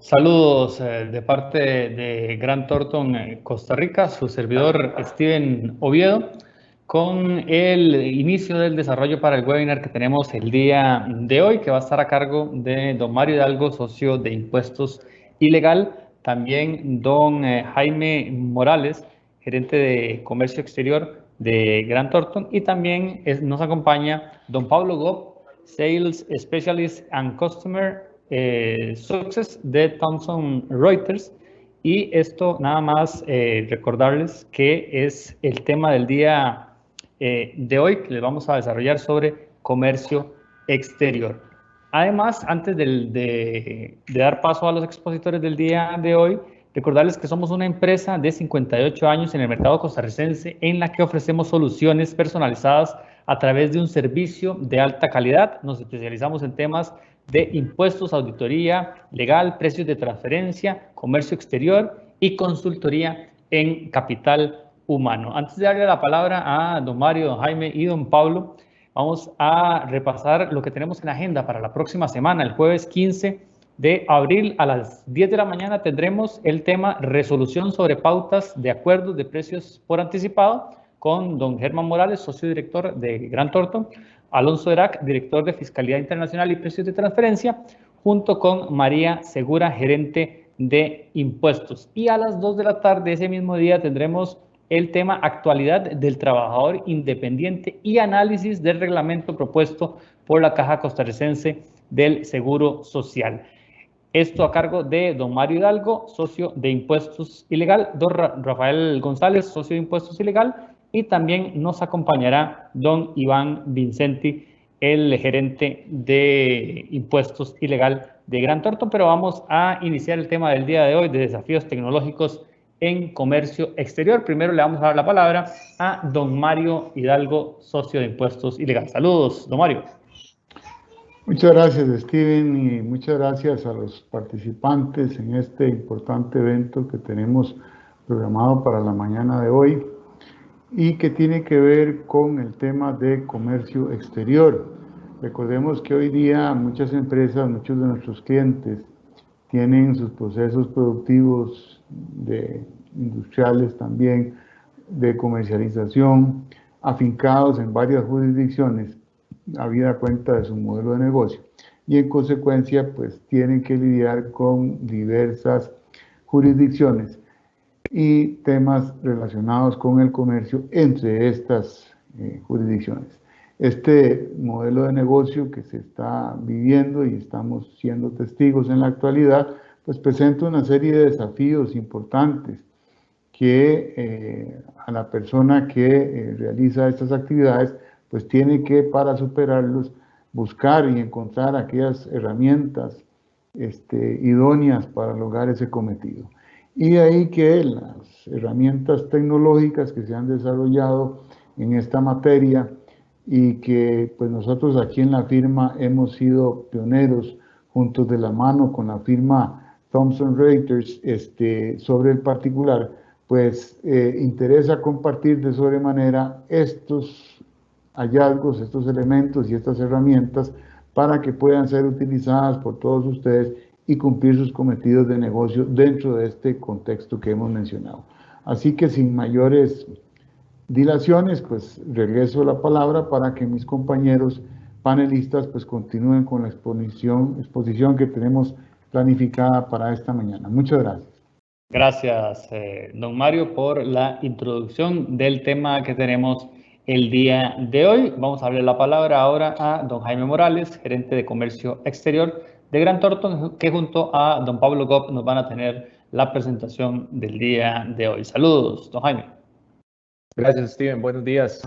Saludos de parte de Grant Thornton, Costa Rica, su servidor Steven Oviedo, con el inicio del desarrollo para el webinar que tenemos el día de hoy, que va a estar a cargo de don Mario Hidalgo, socio de Impuestos Ilegal, también don Jaime Morales, gerente de Comercio Exterior de Grant Thornton, y también nos acompaña don Pablo Gop, Sales Specialist and Customer Success de Thomson Reuters. Y esto nada más recordarles que es el tema del día de hoy que les vamos a desarrollar sobre comercio exterior. Además, antes de dar paso a los expositores del día de hoy, recordarles que somos una empresa de 58 años en el mercado costarricense en la que ofrecemos soluciones personalizadas a través de un servicio de alta calidad. Nos especializamos en temas de impuestos, auditoría legal, precios de transferencia, comercio exterior y consultoría en capital humano. Antes de darle la palabra a don Mario, don Jaime y don Pablo, vamos a repasar lo que tenemos en la agenda para la próxima semana. El jueves 15 de abril a las 10 de la mañana tendremos el tema resolución sobre pautas de acuerdos de precios por anticipado con don Germán Morales, socio director de Grant Thornton, Alonso Erac, director de Fiscalidad Internacional y Precios de Transferencia, junto con María Segura, gerente de impuestos. Y a las 2 de la tarde ese mismo día tendremos el tema actualidad del trabajador independiente y análisis del reglamento propuesto por la Caja Costarricense del Seguro Social. Esto a cargo de don Mario Hidalgo, socio de Impuestos Ilegal, don Rafael González, socio de Impuestos Ilegal, y también nos acompañará don Iván Vincenti, el gerente de Impuestos Ilegal de Grant Thornton. Pero vamos a iniciar el tema del día de hoy de desafíos tecnológicos en comercio exterior. Primero le vamos a dar la palabra a don Mario Hidalgo, socio de Impuestos Ilegal. Saludos, don Mario. Muchas gracias, Steven, y muchas gracias a los participantes en este importante evento que tenemos programado para la mañana de hoy y que tiene que ver con el tema de comercio exterior. Recordemos que hoy día muchas empresas, muchos de nuestros clientes tienen sus procesos productivos industriales también de comercialización afincados en varias jurisdicciones, habida cuenta de su modelo de negocio, y en consecuencia pues tienen que lidiar con diversas jurisdicciones y temas relacionados con el comercio entre estas jurisdicciones. Este modelo de negocio que se está viviendo y estamos siendo testigos en la actualidad, pues presenta una serie de desafíos importantes que a la persona que realiza estas actividades pues tiene que, para superarlos, buscar y encontrar aquellas herramientas idóneas para lograr ese cometido. Y de ahí que las herramientas tecnológicas que se han desarrollado en esta materia y que pues nosotros aquí en la firma hemos sido pioneros juntos de la mano con la firma Thomson Reuters sobre el particular, pues interesa compartir de sobremanera estos hallazgos, estos elementos y estas herramientas para que puedan ser utilizadas por todos ustedes y cumplir sus cometidos de negocio dentro de este contexto que hemos mencionado. Así que sin mayores dilaciones, pues regreso la palabra para que mis compañeros panelistas pues continúen con la exposición que tenemos planificada para esta mañana. Muchas gracias. Gracias, don Mario, por la introducción del tema que tenemos el día de hoy. Vamos a darle la palabra ahora a don Jaime Morales, gerente de Comercio Exterior de Grant Thornton, que junto a don Pablo Gop nos van a tener la presentación del día de hoy. Saludos, don Jaime. Gracias, Steven. Buenos días.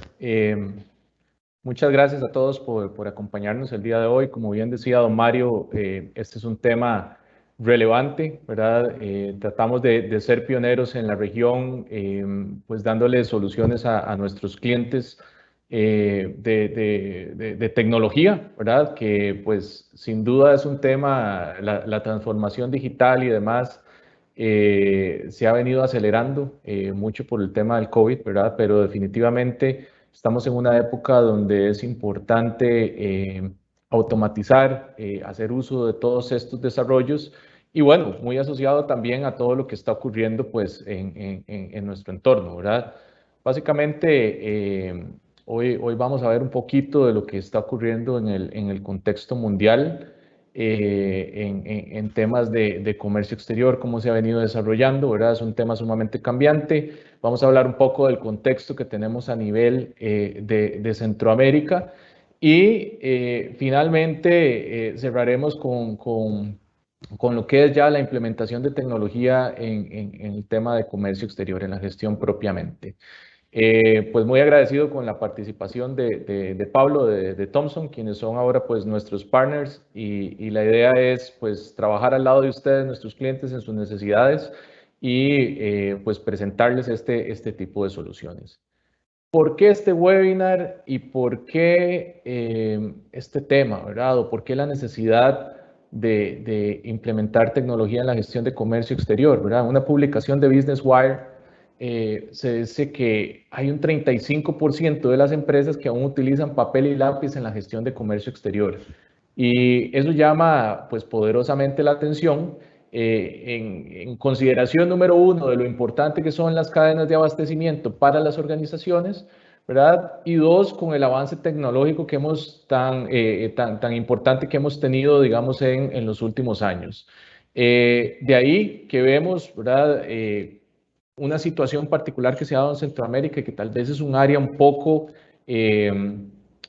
Muchas gracias a todos por acompañarnos el día de hoy. Como bien decía don Mario, este es un tema relevante, ¿verdad? Tratamos de ser pioneros en la región, pues dándole soluciones a nuestros clientes de tecnología, ¿verdad? Que pues sin duda es un tema, la transformación digital y demás se ha venido acelerando mucho por el tema del COVID, ¿verdad? Pero definitivamente estamos en una época donde es importante automatizar, hacer uso de todos estos desarrollos Y bueno, muy asociado también a todo lo que está ocurriendo pues, en nuestro entorno, ¿verdad? Básicamente, hoy vamos a ver un poquito de lo que está ocurriendo en el contexto mundial, en temas de comercio exterior, cómo se ha venido desarrollando, ¿verdad? Es un tema sumamente cambiante. Vamos a hablar un poco del contexto que tenemos a nivel de Centroamérica y finalmente cerraremos con lo que es ya la implementación de tecnología en el tema de comercio exterior, en la gestión propiamente. Pues muy agradecido con la participación de Pablo, de Thomson, quienes son ahora pues nuestros partners y la idea es pues trabajar al lado de ustedes, nuestros clientes, en sus necesidades y pues presentarles este tipo de soluciones. ¿Por qué este webinar y por qué este tema, verdad? ¿O por qué la necesidad de implementar tecnología en la gestión de comercio exterior, verdad? Una publicación de Business Wire se dice que hay un 35% de las empresas que aún utilizan papel y lápiz en la gestión de comercio exterior. Y eso llama pues poderosamente la atención en consideración número uno de lo importante que son las cadenas de abastecimiento para las organizaciones, ¿verdad? Y dos, con el avance tecnológico que hemos tan importante que hemos tenido, digamos, en los últimos años. De ahí que vemos, ¿verdad? Una situación particular que se ha dado en Centroamérica y que tal vez es un área un poco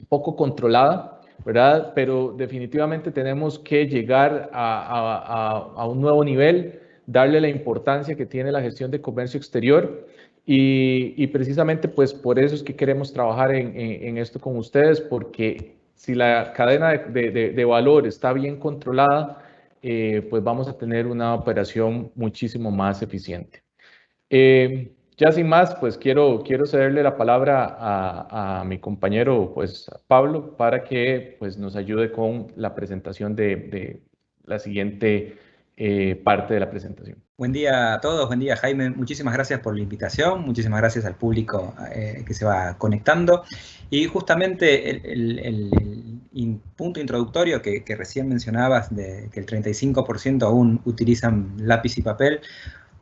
controlada, ¿verdad? Pero definitivamente tenemos que llegar a un nuevo nivel, darle la importancia que tiene la gestión de comercio exterior y precisamente pues por eso es que queremos trabajar en esto con ustedes, porque si la cadena de valor está bien controlada, pues vamos a tener una operación muchísimo más eficiente. Ya sin más, pues quiero cederle la palabra a mi compañero, pues Pablo, para que pues, nos ayude con la presentación de la siguiente parte de la presentación. Buen día a todos, buen día Jaime, muchísimas gracias por la invitación, muchísimas gracias al público que se va conectando. Y justamente el punto introductorio que recién mencionabas, de que el 35% aún utilizan lápiz y papel,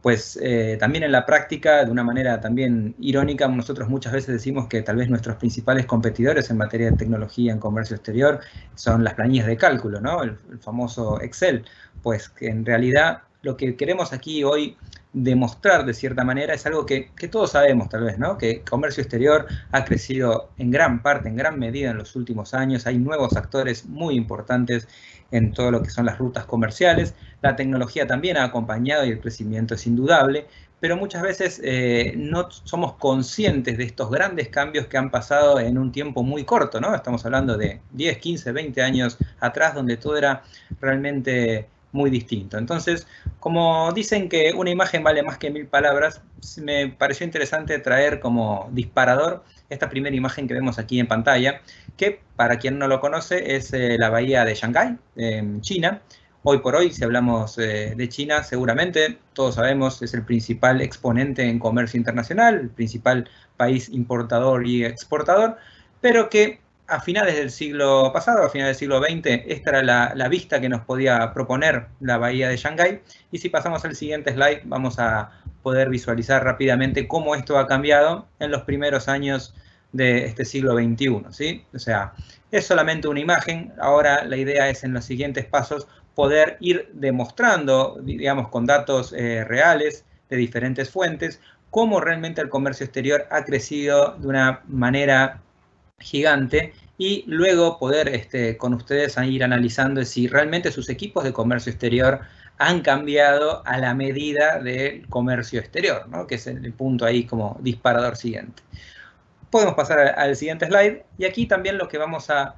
pues también en la práctica, de una manera también irónica, nosotros muchas veces decimos que tal vez nuestros principales competidores en materia de tecnología en comercio exterior son las planillas de cálculo, ¿no? El famoso Excel. Pues que en realidad lo que queremos aquí hoy demostrar de cierta manera es algo que todos sabemos tal vez, ¿no? Que comercio exterior ha crecido en gran parte, en gran medida en los últimos años. Hay nuevos actores muy importantes en todo lo que son las rutas comerciales. La tecnología también ha acompañado y el crecimiento es indudable, pero muchas veces no somos conscientes de estos grandes cambios que han pasado en un tiempo muy corto, ¿no? Estamos hablando de 10, 15, 20 años atrás, donde todo era realmente muy distinto. Entonces, como dicen que una imagen vale más que 1000 palabras, me pareció interesante traer como disparador esta primera imagen que vemos aquí en pantalla, que para quien no lo conoce es la bahía de Shanghái, en China. Hoy por hoy, si hablamos de China, seguramente todos sabemos es el principal exponente en comercio internacional, el principal país importador y exportador, pero que a finales del siglo pasado, a finales del siglo XX, esta era la vista que nos podía proponer la bahía de Shanghái. Y si pasamos al siguiente slide, vamos a poder visualizar rápidamente cómo esto ha cambiado en los primeros años de este siglo XXI, ¿sí? O sea, es solamente una imagen. Ahora la idea es en los siguientes pasos poder ir demostrando, digamos, con datos reales de diferentes fuentes, cómo realmente el comercio exterior ha crecido de una manera gigante y luego poder con ustedes ir analizando si realmente sus equipos de comercio exterior han cambiado a la medida del comercio exterior, ¿no? Que es el punto ahí como disparador siguiente. Podemos pasar al siguiente slide y aquí también lo que vamos a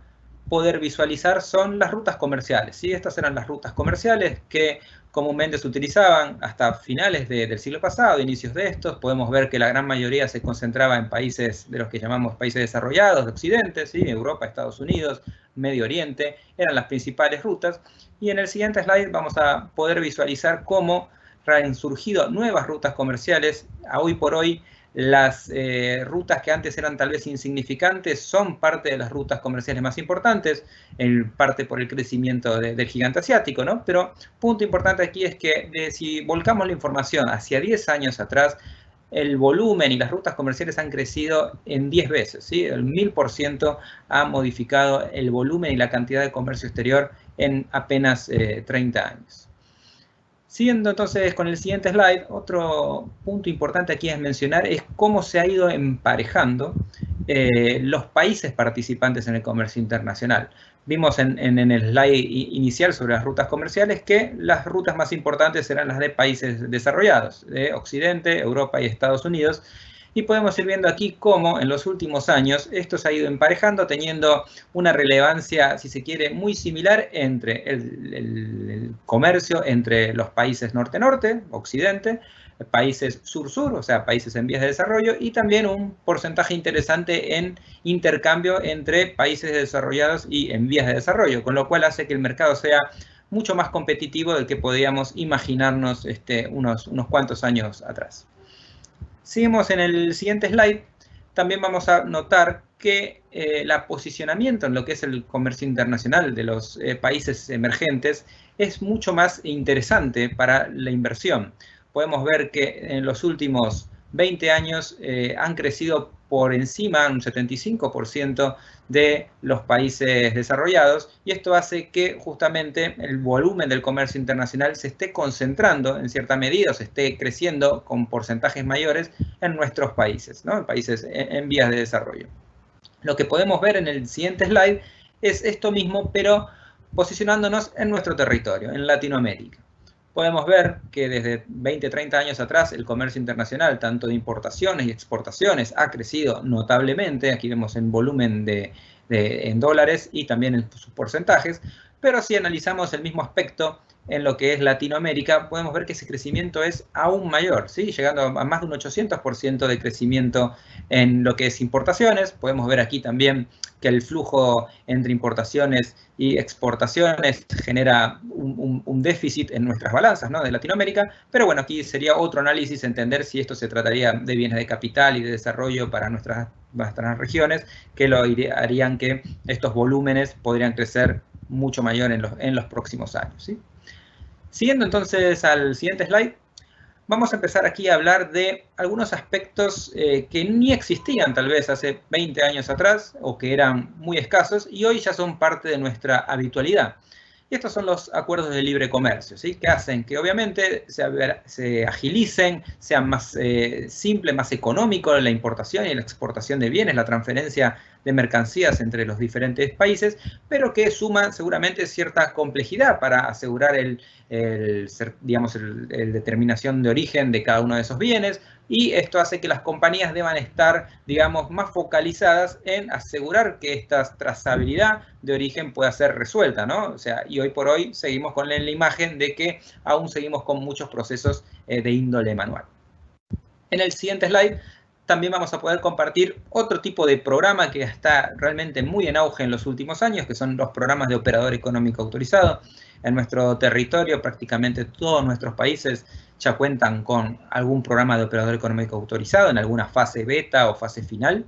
poder visualizar son las rutas comerciales, ¿sí? Estas eran las rutas comerciales que comúnmente se utilizaban hasta finales del siglo pasado, inicios de estos. Podemos ver que la gran mayoría se concentraba en países de los que llamamos países desarrollados, de Occidente, ¿sí? Europa, Estados Unidos, Medio Oriente, eran las principales rutas. Y en el siguiente slide vamos a poder visualizar cómo han surgido nuevas rutas comerciales. A hoy por hoy Las rutas que antes eran tal vez insignificantes son parte de las rutas comerciales más importantes, en parte por el crecimiento del gigante asiático, ¿no? Pero punto importante aquí es que si volcamos la información hacia 10 años atrás, el volumen y las rutas comerciales han crecido en 10 veces, ¿sí? El 1000% ha modificado el volumen y la cantidad de comercio exterior en apenas 30 años. Siguiendo entonces con el siguiente slide, otro punto importante aquí es mencionar es cómo se ha ido emparejando los países participantes en el comercio internacional. Vimos en el slide inicial sobre las rutas comerciales que las rutas más importantes eran las de países desarrollados, de Occidente, Europa y Estados Unidos. Y podemos ir viendo aquí cómo en los últimos años esto se ha ido emparejando, teniendo una relevancia, si se quiere, muy similar entre el comercio entre los países norte-norte, occidente, países sur-sur, o sea, países en vías de desarrollo, y también un porcentaje interesante en intercambio entre países desarrollados y en vías de desarrollo, con lo cual hace que el mercado sea mucho más competitivo del que podíamos imaginarnos unos cuantos años atrás. Seguimos en el siguiente slide. También vamos a notar que el posicionamiento en lo que es el comercio internacional de los países emergentes es mucho más interesante para la inversión. Podemos ver que en los últimos 20 años han crecido por encima, un 75% de los países desarrollados, y esto hace que justamente el volumen del comercio internacional se esté concentrando en cierta medida, o se esté creciendo con porcentajes mayores en nuestros países, ¿no? En países en vías de desarrollo. Lo que podemos ver en el siguiente slide es esto mismo, pero posicionándonos en nuestro territorio, en Latinoamérica. Podemos ver que desde 20, 30 años atrás el comercio internacional, tanto de importaciones y exportaciones, ha crecido notablemente. Aquí vemos en volumen en dólares y también en sus porcentajes. Pero si analizamos el mismo aspecto en lo que es Latinoamérica, podemos ver que ese crecimiento es aún mayor, ¿sí? Llegando a más de un 800% de crecimiento en lo que es importaciones. Podemos ver aquí también que el flujo entre importaciones y exportaciones genera un déficit en nuestras balanzas, ¿no?, de Latinoamérica, pero bueno, aquí sería otro análisis, entender si esto se trataría de bienes de capital y de desarrollo para nuestras regiones, que lo harían que estos volúmenes podrían crecer mucho mayor en los próximos años, ¿sí? Siguiendo entonces al siguiente slide, vamos a empezar aquí a hablar de algunos aspectos que ni existían tal vez hace 20 años atrás o que eran muy escasos y hoy ya son parte de nuestra habitualidad. Y estos son los acuerdos de libre comercio, ¿sí?, que hacen que obviamente se agilicen, sean más simple, más económico la importación y la exportación de bienes, la transferencia de mercancías entre los diferentes países, pero que suman seguramente cierta complejidad para asegurar digamos, el determinación de origen de cada uno de esos bienes, y esto hace que las compañías deban estar, digamos, más focalizadas en asegurar que esta trazabilidad de origen pueda ser resuelta, ¿no? O sea, y hoy por hoy seguimos con la imagen de que aún seguimos con muchos procesos de índole manual. En el siguiente slide también vamos a poder compartir otro tipo de programa que está realmente muy en auge en los últimos años, que son los programas de operador económico autorizado. En nuestro territorio, prácticamente todos nuestros países ya cuentan con algún programa de operador económico autorizado en alguna fase beta o fase final.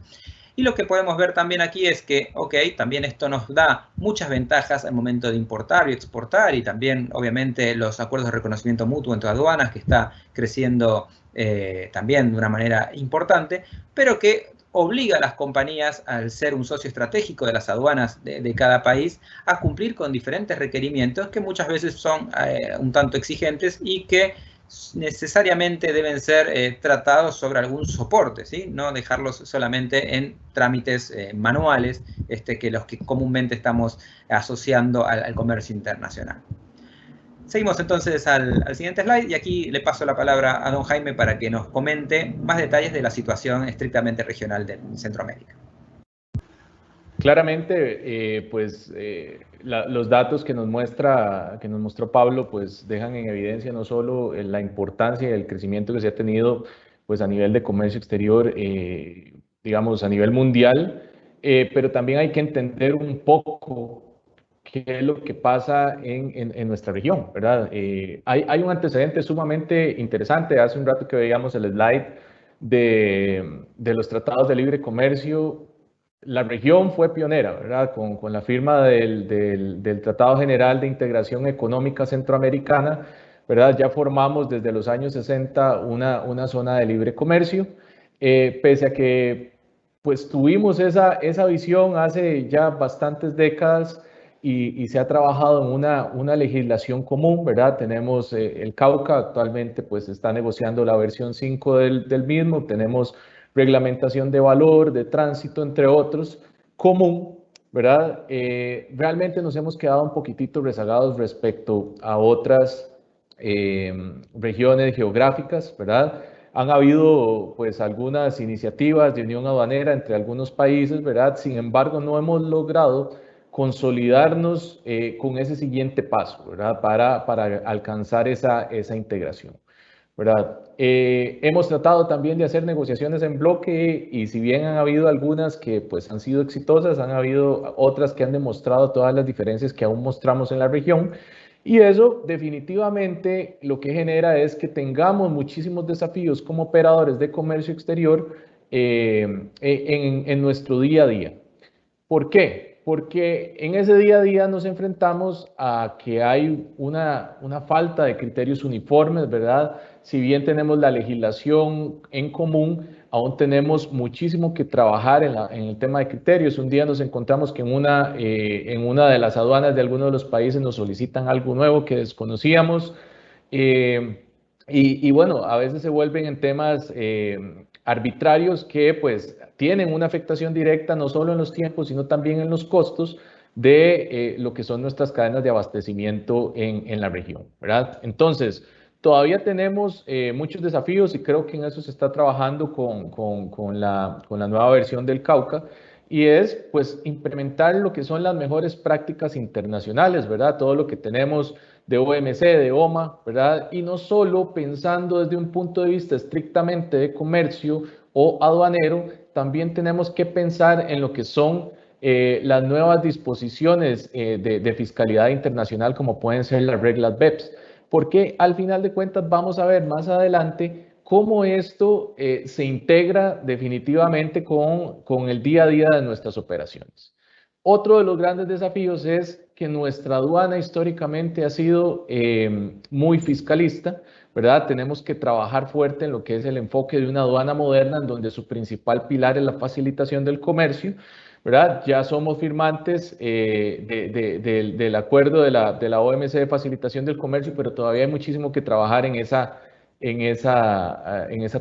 Y lo que podemos ver también aquí es que, ok, también esto nos da muchas ventajas al momento de importar y exportar, y también, obviamente, los acuerdos de reconocimiento mutuo entre aduanas, que está creciendo también de una manera importante, pero que obliga a las compañías, al ser un socio estratégico de las aduanas de cada país, a cumplir con diferentes requerimientos que muchas veces son un tanto exigentes y que necesariamente deben ser tratados sobre algún soporte, ¿sí? No dejarlos solamente en trámites manuales, que los que comúnmente estamos asociando al comercio internacional. Seguimos entonces al siguiente slide, y aquí le paso la palabra a don Jaime para que nos comente más detalles de la situación estrictamente regional de Centroamérica. Claramente, los datos que nos mostró Pablo, pues dejan en evidencia no solo la importancia y el crecimiento que se ha tenido, pues a nivel de comercio exterior, digamos a nivel mundial, pero también hay que entender un poco qué es lo que pasa en nuestra región, ¿verdad? Hay un antecedente sumamente interesante. Hace un rato que veíamos el slide de los tratados de libre comercio, la región fue pionera, ¿verdad? Con la firma del Tratado General de Integración Económica Centroamericana, ¿verdad? Ya formamos desde los años 60 una zona de libre comercio, pese a que pues tuvimos esa visión hace ya bastantes décadas y se ha trabajado en una legislación común, ¿verdad? Tenemos el Cauca, actualmente pues está negociando la versión 5 del mismo, tenemos reglamentación de valor, de tránsito, entre otros, común, ¿verdad? Realmente nos hemos quedado un poquitito rezagados respecto a otras regiones geográficas, ¿verdad? Han habido pues algunas iniciativas de unión aduanera entre algunos países, ¿verdad? Sin embargo, no hemos logrado consolidarnos con ese siguiente paso, ¿verdad? Para alcanzar esa integración, ¿verdad? Hemos tratado también de hacer negociaciones en bloque y si bien han habido algunas que pues han sido exitosas, han habido otras que han demostrado todas las diferencias que aún mostramos en la región. Y eso definitivamente lo que genera es que tengamos muchísimos desafíos como operadores de comercio exterior en nuestro día a día. ¿Por qué? Porque en ese día a día nos enfrentamos a que hay una falta de criterios uniformes, ¿verdad? Si bien tenemos la legislación en común, aún tenemos muchísimo que trabajar en el tema de criterios. Un día nos encontramos que en una de las aduanas de alguno de los países nos solicitan algo nuevo que desconocíamos. Y bueno, a veces se vuelven en temas arbitrarios que pues tienen una afectación directa no solo en los tiempos, sino también en los costos de lo que son nuestras cadenas de abastecimiento en la región, ¿verdad? Entonces, todavía tenemos muchos desafíos y creo que en eso se está trabajando con la nueva versión del Cauca y es pues implementar lo que son las mejores prácticas internacionales, ¿verdad? Todo lo que tenemos de OMC, de OMA, ¿verdad? Y no solo pensando desde un punto de vista estrictamente de comercio o aduanero, también tenemos que pensar en lo que son las nuevas disposiciones de fiscalidad internacional como pueden ser las reglas BEPS, porque al final de cuentas vamos a ver más adelante cómo esto se integra definitivamente con el día a día de nuestras operaciones. Otro de los grandes desafíos es que nuestra aduana históricamente ha sido muy fiscalista, ¿verdad? Tenemos que trabajar fuerte en lo que es el enfoque de una aduana moderna, en donde su principal pilar es la facilitación del comercio, ¿verdad? Ya somos firmantes del acuerdo de la OMC de facilitación del comercio, pero todavía hay muchísimo que trabajar en esa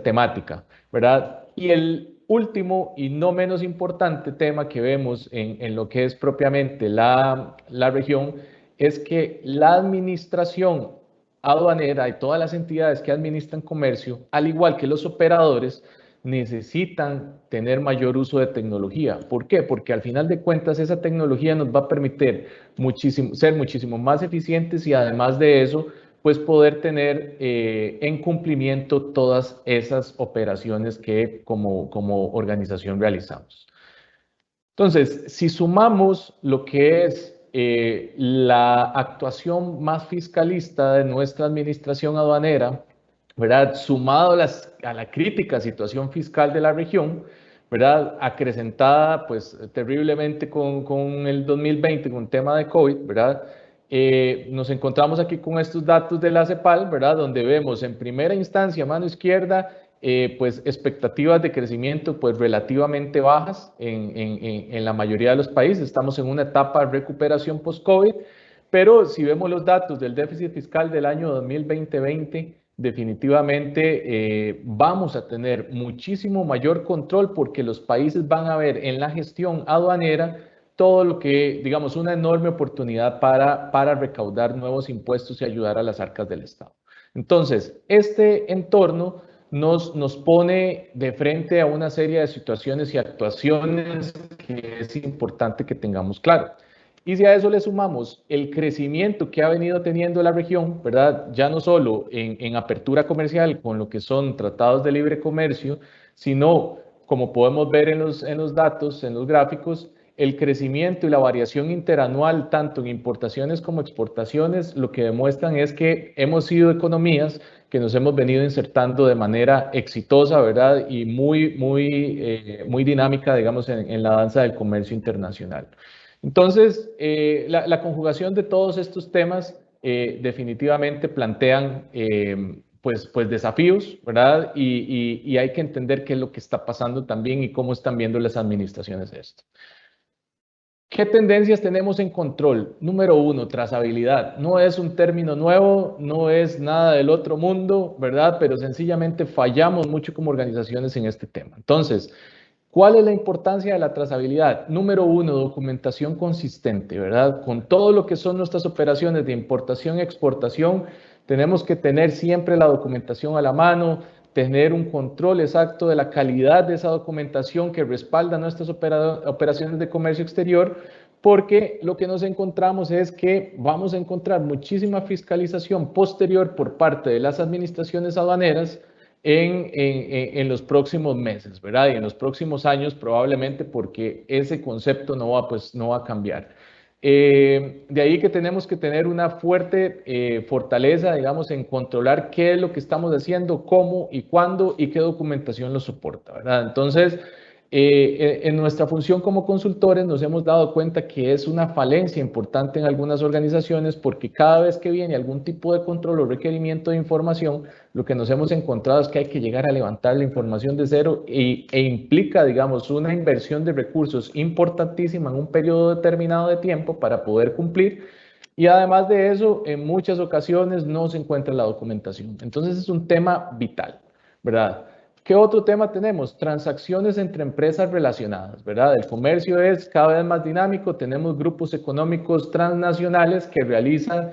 temática, ¿verdad? Y el último y no menos importante tema que vemos en lo que es propiamente la región es que la administración aduanera y todas las entidades que administran comercio, al igual que los operadores, necesitan tener mayor uso de tecnología. ¿Por qué? Porque al final de cuentas esa tecnología nos va a permitir ser muchísimo más eficientes y además de eso, pues poder tener en cumplimiento todas esas operaciones que como organización realizamos. Entonces, si sumamos lo que es la actuación más fiscalista de nuestra administración aduanera, ¿verdad? Sumado a la crítica situación fiscal de la región, ¿verdad? Acrecentada pues terriblemente con el 2020, con el tema de COVID, ¿verdad? Nos encontramos aquí con estos datos de la CEPAL, ¿verdad? Donde vemos en primera instancia, mano izquierda, pues expectativas de crecimiento pues relativamente bajas en la mayoría de los países. Estamos en una etapa de recuperación post-COVID, pero si vemos los datos del déficit fiscal del año 2020, definitivamente vamos a tener muchísimo mayor control porque los países van a ver en la gestión aduanera todo lo que, digamos, una enorme oportunidad para recaudar nuevos impuestos y ayudar a las arcas del Estado. Entonces, este entorno nos pone de frente a una serie de situaciones y actuaciones que es importante que tengamos claro. Y si a eso le sumamos el crecimiento que ha venido teniendo la región, ¿verdad? Ya no solo en apertura comercial con lo que son tratados de libre comercio, sino, como podemos ver en los datos, en los gráficos, el crecimiento y la variación interanual, tanto en importaciones como exportaciones, lo que demuestran es que hemos sido economías que nos hemos venido insertando de manera exitosa, ¿verdad? Y muy dinámica, digamos, en la danza del comercio internacional. Entonces, la conjugación de todos estos temas definitivamente plantean pues desafíos, ¿verdad? Y hay que entender qué es lo que está pasando también y cómo están viendo las administraciones esto. ¿Qué tendencias tenemos en control? Número uno, trazabilidad. No es un término nuevo, no es nada del otro mundo, ¿verdad? Pero sencillamente fallamos mucho como organizaciones en este tema. Entonces, ¿cuál es la importancia de la trazabilidad? Número uno, documentación consistente, ¿verdad? Con todo lo que son nuestras operaciones de importación y exportación, tenemos que tener siempre la documentación a la mano, tener un control exacto de la calidad de esa documentación que respalda nuestras operaciones de comercio exterior, porque lo que nos encontramos es que vamos a encontrar muchísima fiscalización posterior por parte de las administraciones aduaneras en los próximos meses, ¿verdad? Y en los próximos años probablemente, porque ese concepto no va a cambiar. De ahí que tenemos que tener una fuerte fortaleza, digamos, en controlar qué es lo que estamos haciendo, cómo y cuándo y qué documentación lo soporta, ¿verdad? Entonces, en nuestra función como consultores nos hemos dado cuenta que es una falencia importante en algunas organizaciones, porque cada vez que viene algún tipo de control o requerimiento de información, lo que nos hemos encontrado es que hay que llegar a levantar la información de cero e implica, digamos, una inversión de recursos importantísima en un periodo determinado de tiempo para poder cumplir. Y además de eso, en muchas ocasiones no se encuentra la documentación. Entonces es un tema vital, ¿verdad? ¿Qué otro tema tenemos? Transacciones entre empresas relacionadas, ¿verdad? El comercio es cada vez más dinámico, tenemos grupos económicos transnacionales que realizan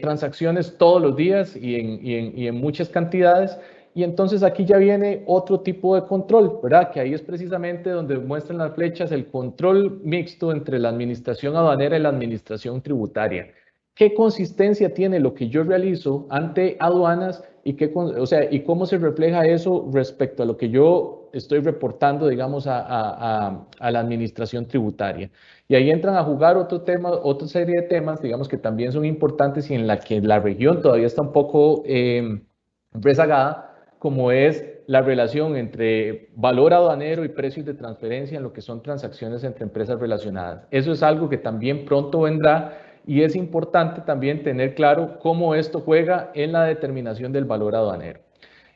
transacciones todos los días y en muchas cantidades, y entonces aquí ya viene otro tipo de control, ¿verdad? Que ahí es precisamente donde muestran las flechas el control mixto entre la administración aduanera y la administración tributaria. ¿Qué consistencia tiene lo que yo realizo ante aduanas y cómo se refleja eso respecto a lo que yo estoy reportando, digamos, a la administración tributaria? Y ahí entran a jugar otra serie de temas, digamos, que también son importantes y en la que la región todavía está un poco rezagada, como es la relación entre valor aduanero y precios de transferencia en lo que son transacciones entre empresas relacionadas. Eso es algo que también pronto vendrá. Y es importante también tener claro cómo esto juega en la determinación del valor aduanero.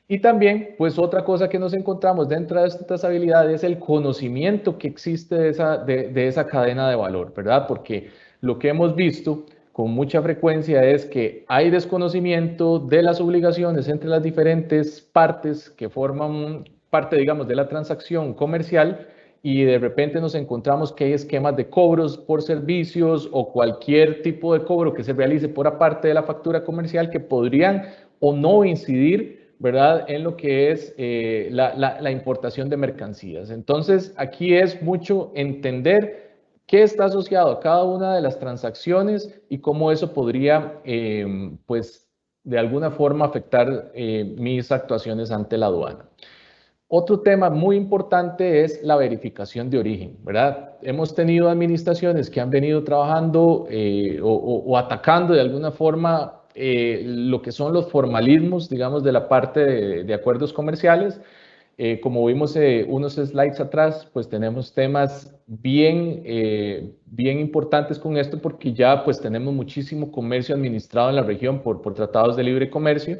Y también, pues otra cosa que nos encontramos dentro de esta trazabilidad es el conocimiento que existe de esa cadena de valor, ¿verdad? Porque lo que hemos visto con mucha frecuencia es que hay desconocimiento de las obligaciones entre las diferentes partes que forman parte, digamos, de la transacción comercial, y de repente nos encontramos que hay esquemas de cobros por servicios o cualquier tipo de cobro que se realice por aparte de la factura comercial que podrían o no incidir, ¿verdad?, en lo que es la importación de mercancías. Entonces, aquí es mucho entender qué está asociado a cada una de las transacciones y cómo eso podría, pues, de alguna forma afectar mis actuaciones ante la aduana. Otro tema muy importante es la verificación de origen, ¿verdad? Hemos tenido administraciones que han venido trabajando o atacando de alguna forma lo que son los formalismos, digamos, de la parte de acuerdos comerciales. Como vimos unos slides atrás, pues tenemos temas bien importantes con esto, porque ya pues tenemos muchísimo comercio administrado en la región por tratados de libre comercio.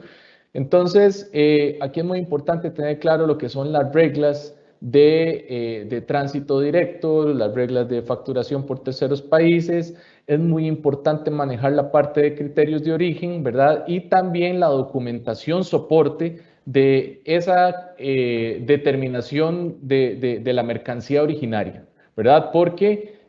Entonces, aquí es muy importante tener claro lo que son las reglas de tránsito directo, las reglas de facturación por terceros países. Es muy importante manejar la parte de criterios de origen, ¿verdad? Y también la documentación soporte de esa determinación de la mercancía originaria, ¿verdad? Porque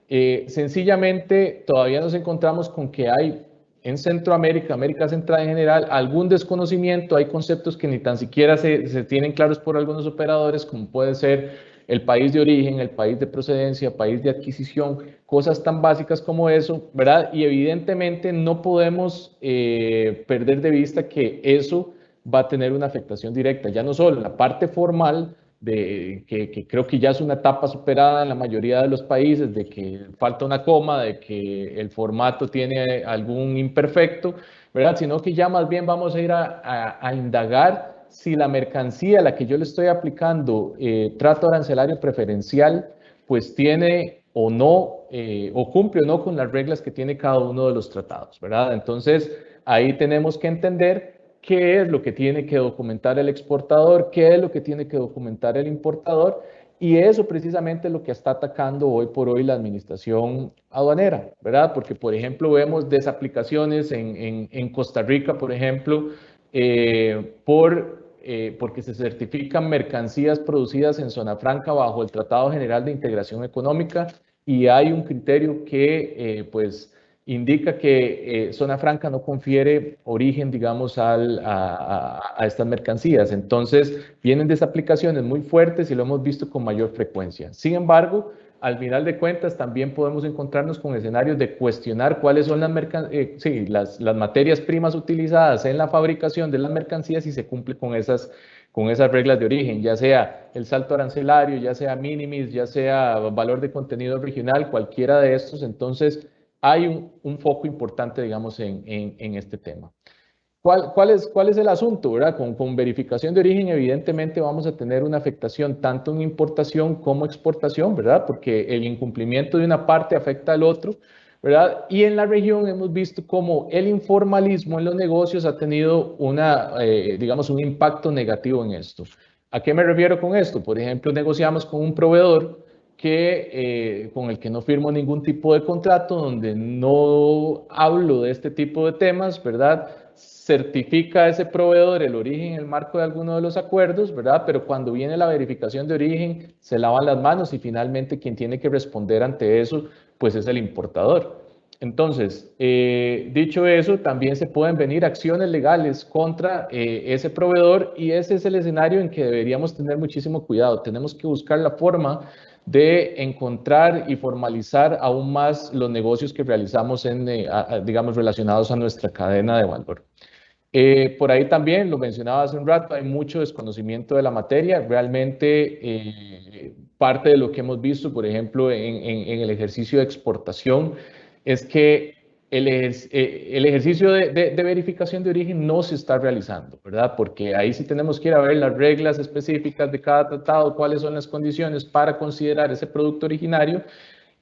sencillamente todavía nos encontramos con que hay en Centroamérica, América Central en general, algún desconocimiento, hay conceptos que ni tan siquiera se tienen claros por algunos operadores, como puede ser el país de origen, el país de procedencia, país de adquisición, cosas tan básicas como eso, ¿verdad? Y evidentemente no podemos perder de vista que eso va a tener una afectación directa, ya no solo en la parte formal que creo que ya es una etapa superada en la mayoría de los países, de que falta una coma, de que el formato tiene algún imperfecto, ¿verdad? Sino que ya más bien vamos a ir a indagar si la mercancía a la que yo le estoy aplicando trato arancelario preferencial, pues tiene o no, o cumple o no con las reglas que tiene cada uno de los tratados, ¿verdad? Entonces, ahí tenemos que entender qué es lo que tiene que documentar el exportador, qué es lo que tiene que documentar el importador, y eso precisamente es lo que está atacando hoy por hoy la administración aduanera, ¿verdad? Porque, por ejemplo, vemos desaplicaciones en Costa Rica, por ejemplo, porque se certifican mercancías producidas en zona franca bajo el Tratado General de Integración Económica, y hay un criterio que, pues, indica que zona franca no confiere origen, digamos, a estas mercancías. Entonces, vienen desaplicaciones muy fuertes y lo hemos visto con mayor frecuencia. Sin embargo, al final de cuentas, también podemos encontrarnos con escenarios de cuestionar cuáles son las materias primas utilizadas en la fabricación de las mercancías y se cumple con esas reglas de origen, ya sea el salto arancelario, ya sea minimis, ya sea valor de contenido regional, cualquiera de estos. Entonces, hay un foco importante, digamos, en este tema. ¿Cuál es el asunto, verdad? Con verificación de origen, evidentemente vamos a tener una afectación tanto en importación como exportación, ¿verdad? Porque el incumplimiento de una parte afecta al otro, ¿verdad? Y en la región hemos visto cómo el informalismo en los negocios ha tenido digamos, un impacto negativo en esto. ¿A qué me refiero con esto? Por ejemplo, negociamos con un proveedor con el que no firmo ningún tipo de contrato, donde no hablo de este tipo de temas, ¿verdad? Certifica a ese proveedor el origen en el marco de alguno de los acuerdos, ¿verdad? Pero cuando viene la verificación de origen, se lavan las manos y finalmente quien tiene que responder ante eso, pues es el importador. Entonces, dicho eso, también se pueden venir acciones legales contra ese proveedor, y ese es el escenario en que deberíamos tener muchísimo cuidado. Tenemos que buscar la forma de encontrar y formalizar aún más los negocios que realizamos digamos, relacionados a nuestra cadena de valor. Por ahí también, lo mencionaba hace un rato, hay mucho desconocimiento de la materia. Realmente, parte de lo que hemos visto, por ejemplo, en el ejercicio de exportación, es que el ejercicio de verificación de origen no se está realizando, ¿verdad? Porque ahí sí tenemos que ir a ver las reglas específicas de cada tratado, cuáles son las condiciones para considerar ese producto originario,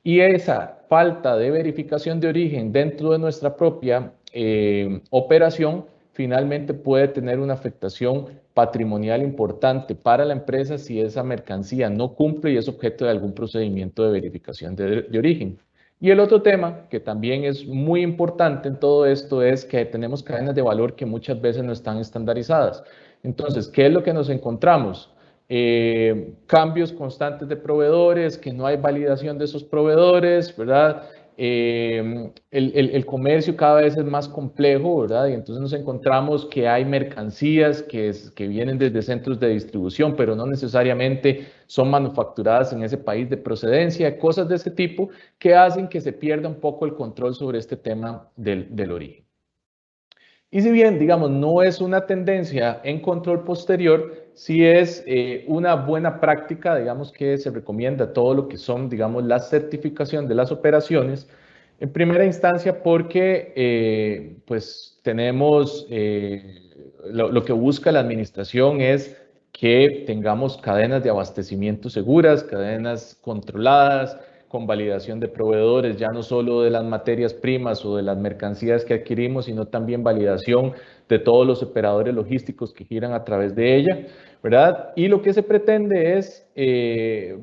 y esa falta de verificación de origen dentro de nuestra propia operación finalmente puede tener una afectación patrimonial importante para la empresa si esa mercancía no cumple y es objeto de algún procedimiento de verificación de origen. Y el otro tema que también es muy importante en todo esto es que tenemos cadenas de valor que muchas veces no están estandarizadas. Entonces, ¿qué es lo que nos encontramos? Cambios constantes de proveedores, que no hay validación de esos proveedores, ¿verdad? El comercio cada vez es más complejo, ¿verdad? Y entonces nos encontramos que hay mercancías que vienen desde centros de distribución, pero no necesariamente son manufacturadas en ese país de procedencia, cosas de ese tipo que hacen que se pierda un poco el control sobre este tema del origen. Y si bien, digamos, no es una tendencia en control posterior, sí es una buena práctica, digamos, que se recomienda todo lo que son, digamos, la certificación de las operaciones, en primera instancia porque, pues, tenemos, lo que busca la administración es que tengamos cadenas de abastecimiento seguras, cadenas controladas, con validación de proveedores, ya no solo de las materias primas o de las mercancías que adquirimos, sino también validación de todos los operadores logísticos que giran a través de ella, ¿verdad? Y lo que se pretende es,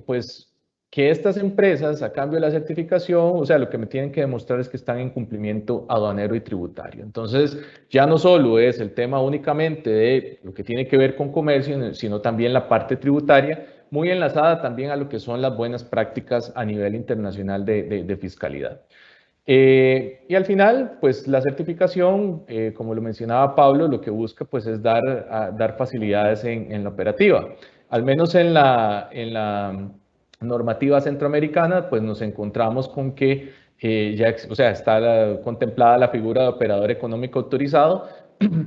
pues, que estas empresas, a cambio de la certificación, o sea, lo que me tienen que demostrar es que están en cumplimiento aduanero y tributario. Entonces, ya no solo es el tema únicamente de lo que tiene que ver con comercio, sino también la parte tributaria, muy enlazada también a lo que son las buenas prácticas a nivel internacional de fiscalidad. Y al final, pues la certificación, como lo mencionaba Pablo, lo que busca pues es dar facilidades en la operativa. Al menos en la normativa centroamericana, pues nos encontramos con que ya, o sea, está contemplada la figura de operador económico autorizado,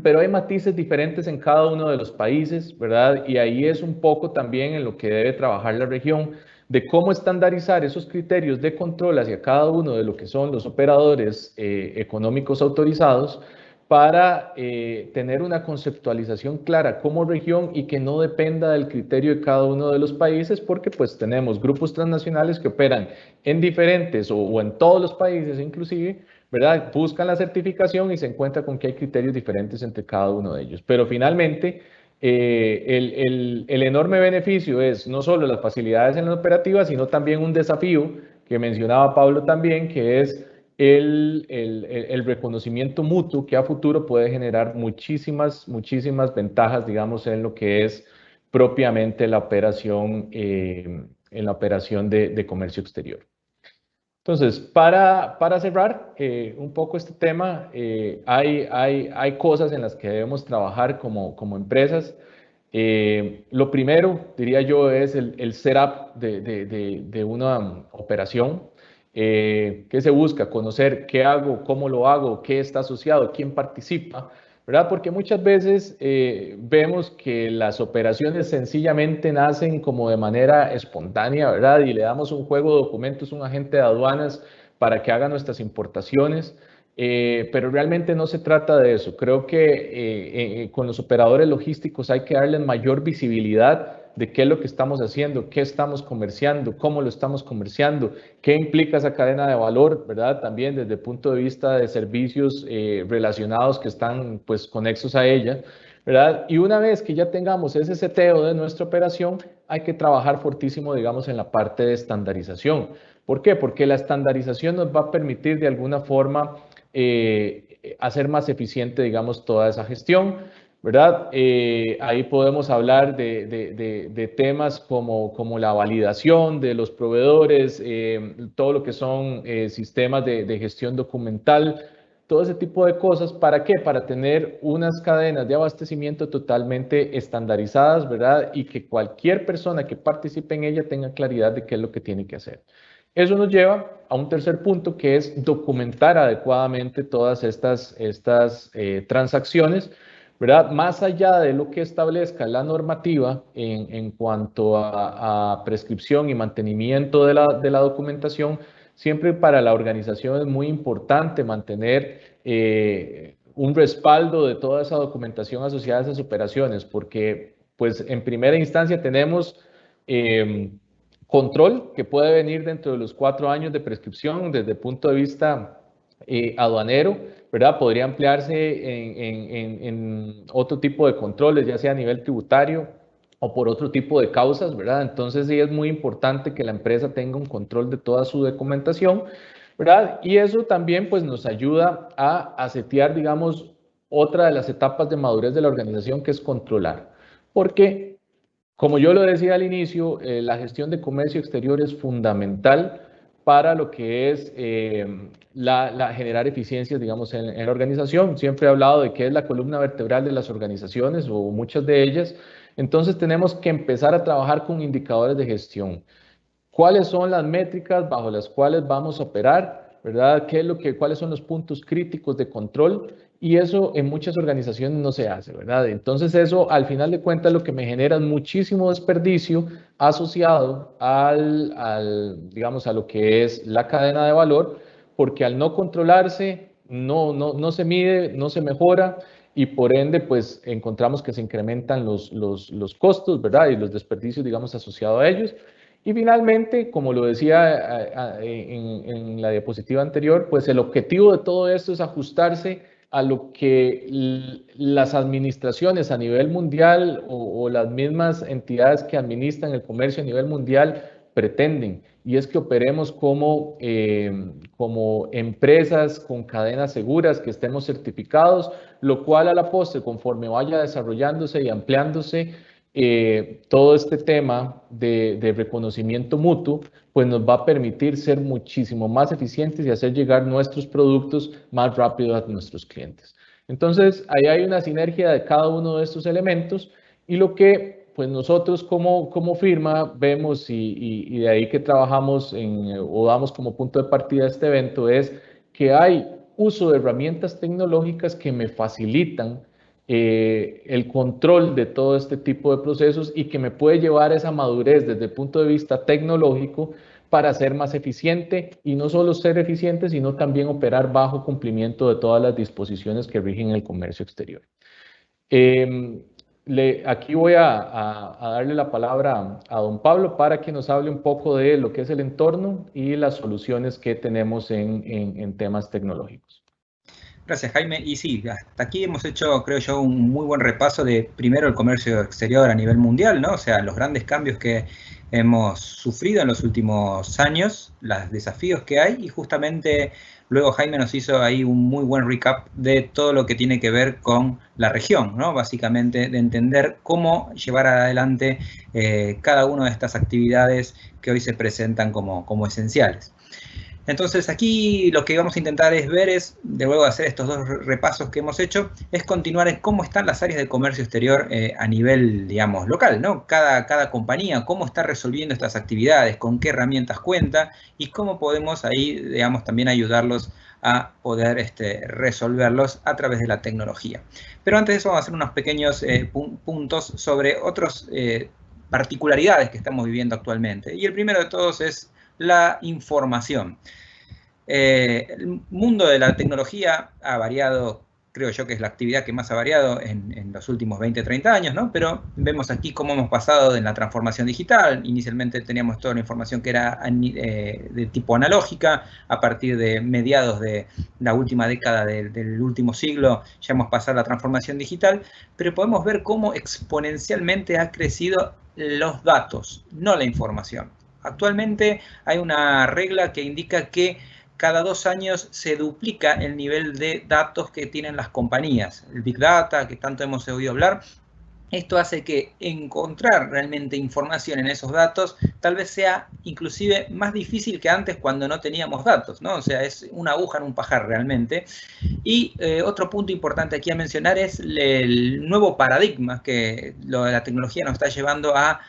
pero hay matices diferentes en cada uno de los países, ¿verdad? Y ahí es un poco también en lo que debe trabajar la región, de cómo estandarizar esos criterios de control hacia cada uno de lo que son los operadores económicos autorizados, para tener una conceptualización clara como región y que no dependa del criterio de cada uno de los países, porque pues tenemos grupos transnacionales que operan en diferentes o en todos los países inclusive, ¿verdad? Buscan la certificación y se encuentra con que hay criterios diferentes entre cada uno de ellos. Pero finalmente, el enorme beneficio es no solo las facilidades en la operativa, sino también un desafío que mencionaba Pablo también, que es el reconocimiento mutuo que a futuro puede generar muchísimas ventajas, digamos, en lo que es propiamente la operación, en la operación de comercio exterior. Entonces, para cerrar un poco este tema, hay cosas en las que debemos trabajar como empresas. Lo primero, diría yo, es el setup de una operación. ¿Qué se busca? Conocer qué hago, cómo lo hago, qué está asociado, quién participa, ¿verdad? Porque muchas veces vemos que las operaciones sencillamente nacen como de manera espontánea, ¿verdad? Y le damos un juego de documentos a un agente de aduanas para que haga nuestras importaciones. Pero realmente no se trata de eso. Creo que con los operadores logísticos hay que darles mayor visibilidad de qué es lo que estamos haciendo, qué estamos comerciando, cómo lo estamos comerciando, qué implica esa cadena de valor, ¿verdad? También desde el punto de vista de servicios relacionados que están pues conexos a ella, ¿verdad? Y una vez que ya tengamos ese seteo de nuestra operación, hay que trabajar fortísimo, digamos, en la parte de estandarización. ¿Por qué? Porque la estandarización nos va a permitir de alguna forma hacer más eficiente, digamos, toda esa gestión, ¿verdad? Ahí podemos hablar de temas como la validación de los proveedores, todo lo que son sistemas de gestión documental, todo ese tipo de cosas. ¿Para qué? Para tener unas cadenas de abastecimiento totalmente estandarizadas, ¿verdad? Y que cualquier persona que participe en ella tenga claridad de qué es lo que tiene que hacer. Eso nos lleva a un tercer punto, que es documentar adecuadamente todas estas transacciones, ¿verdad? Más allá de lo que establezca la normativa en cuanto a prescripción y mantenimiento de la documentación, siempre para la organización es muy importante mantener un respaldo de toda esa documentación asociada a esas operaciones, porque pues en primera instancia tenemos control que puede venir dentro de los 4 años de prescripción desde el punto de vista aduanero, ¿verdad? Podría ampliarse en otro tipo de controles, ya sea a nivel tributario o por otro tipo de causas, ¿verdad? Entonces sí es muy importante que la empresa tenga un control de toda su documentación, ¿verdad? Y eso también pues nos ayuda a setear, digamos, otra de las etapas de madurez de la organización, que es controlar. Porque como yo lo decía al inicio, la gestión de comercio exterior es fundamental para lo que es generar eficiencias, digamos, en la organización. Siempre he hablado de que es la columna vertebral de las organizaciones, o muchas de ellas. Entonces tenemos que empezar a trabajar con indicadores de gestión. ¿Cuáles son las métricas bajo las cuales vamos a operar? ¿Verdad? ¿Cuáles son los puntos críticos de control? Y eso en muchas organizaciones no se hace, ¿verdad? Entonces eso, al final de cuentas, lo que me genera es muchísimo desperdicio asociado digamos, a lo que es la cadena de valor, porque al no controlarse, no se mide, no se mejora, y por ende, pues encontramos que se incrementan los costos, ¿verdad? Y los desperdicios, digamos, asociados a ellos. Y finalmente, como lo decía en la diapositiva anterior, pues el objetivo de todo esto es ajustarse a lo que las administraciones a nivel mundial o las mismas entidades que administran el comercio a nivel mundial pretenden, y es que operemos como empresas con cadenas seguras, que estemos certificados, lo cual a la postre, conforme vaya desarrollándose y ampliándose todo este tema de reconocimiento mutuo, pues nos va a permitir ser muchísimo más eficientes y hacer llegar nuestros productos más rápido a nuestros clientes. Entonces, ahí hay una sinergia de cada uno de estos elementos, y lo que pues nosotros como firma vemos, y de ahí que trabajamos o damos como punto de partida este evento, es que hay uso de herramientas tecnológicas que me facilitan el control de todo este tipo de procesos y que me puede llevar a esa madurez desde el punto de vista tecnológico para ser más eficiente, y no solo ser eficiente, sino también operar bajo cumplimiento de todas las disposiciones que rigen el comercio exterior. Aquí voy a darle la palabra a don Pablo para que nos hable un poco de lo que es el entorno y las soluciones que tenemos en temas tecnológicos. Gracias, Jaime. Y sí, hasta aquí hemos hecho, creo yo, un muy buen repaso de, primero, el comercio exterior a nivel mundial, ¿no? O sea, los grandes cambios que hemos sufrido en los últimos años, los desafíos que hay, y justamente luego Jaime nos hizo ahí un muy buen recap de todo lo que tiene que ver con la región, ¿no? Básicamente de entender cómo llevar adelante cada una de estas actividades que hoy se presentan como esenciales. Entonces aquí lo que vamos a intentar es ver es, de luego de hacer estos dos repasos que hemos hecho, es continuar en cómo están las áreas de comercio exterior a nivel, digamos, local, ¿no? Cada compañía, cómo está resolviendo estas actividades, con qué herramientas cuenta y cómo podemos ahí, digamos, también ayudarlos a poder resolverlos a través de la tecnología. Pero antes de eso vamos a hacer unos pequeños puntos sobre otras particularidades que estamos viviendo actualmente. Y el primero de todos es la información. El mundo de la tecnología ha variado, creo yo que es la actividad que más ha variado en los últimos 20, 30 años, ¿no? Pero vemos aquí cómo hemos pasado en la transformación digital. Inicialmente teníamos toda la información que era de tipo analógica. A partir de mediados de la última década del último siglo ya hemos pasado a la transformación digital, pero podemos ver cómo exponencialmente ha crecido los datos, no la información. Actualmente hay una regla que indica que cada 2 años se duplica el nivel de datos que tienen las compañías. El Big Data, que tanto hemos oído hablar, esto hace que encontrar realmente información en esos datos tal vez sea inclusive más difícil que antes cuando no teníamos datos, ¿no? O sea, es una aguja en un pajar realmente. Y otro punto importante aquí a mencionar es el nuevo paradigma que la tecnología nos está llevando a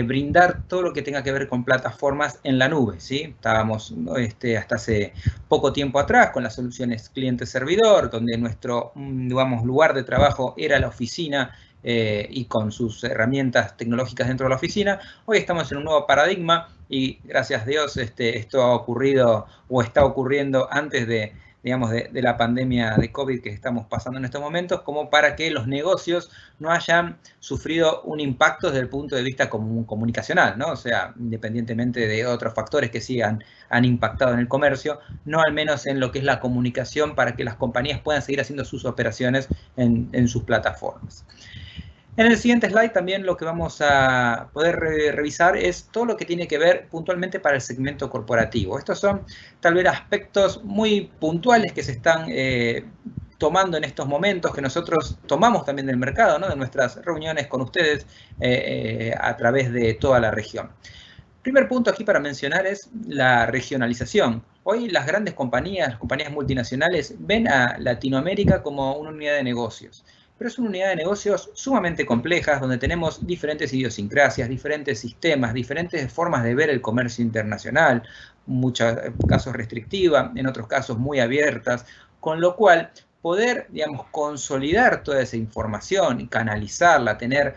brindar todo lo que tenga que ver con plataformas en la nube, ¿sí? Estábamos hasta hace poco tiempo atrás con las soluciones cliente-servidor, donde nuestro, digamos, lugar de trabajo era la oficina y con sus herramientas tecnológicas dentro de la oficina. Hoy estamos en un nuevo paradigma y gracias a Dios esto ha ocurrido o está ocurriendo antes de la pandemia de COVID que estamos pasando en estos momentos, como para que los negocios no hayan sufrido un impacto desde el punto de vista comunicacional, ¿no? O sea, independientemente de otros factores que sí han impactado en el comercio, no al menos en lo que es la comunicación para que las compañías puedan seguir haciendo sus operaciones en sus plataformas. En el siguiente slide también lo que vamos a poder revisar es todo lo que tiene que ver puntualmente para el segmento corporativo. Estos son tal vez aspectos muy puntuales que se están tomando en estos momentos, que nosotros tomamos también del mercado, ¿no? De nuestras reuniones con ustedes a través de toda la región. Primer punto aquí para mencionar es la regionalización. Hoy las grandes compañías, las compañías multinacionales, ven a Latinoamérica como una unidad de negocios. Pero es una unidad de negocios sumamente complejas, donde tenemos diferentes idiosincrasias, diferentes sistemas, diferentes formas de ver el comercio internacional, en muchos casos restrictiva, en otros casos muy abiertas, con lo cual poder, digamos, consolidar toda esa información y canalizarla, tener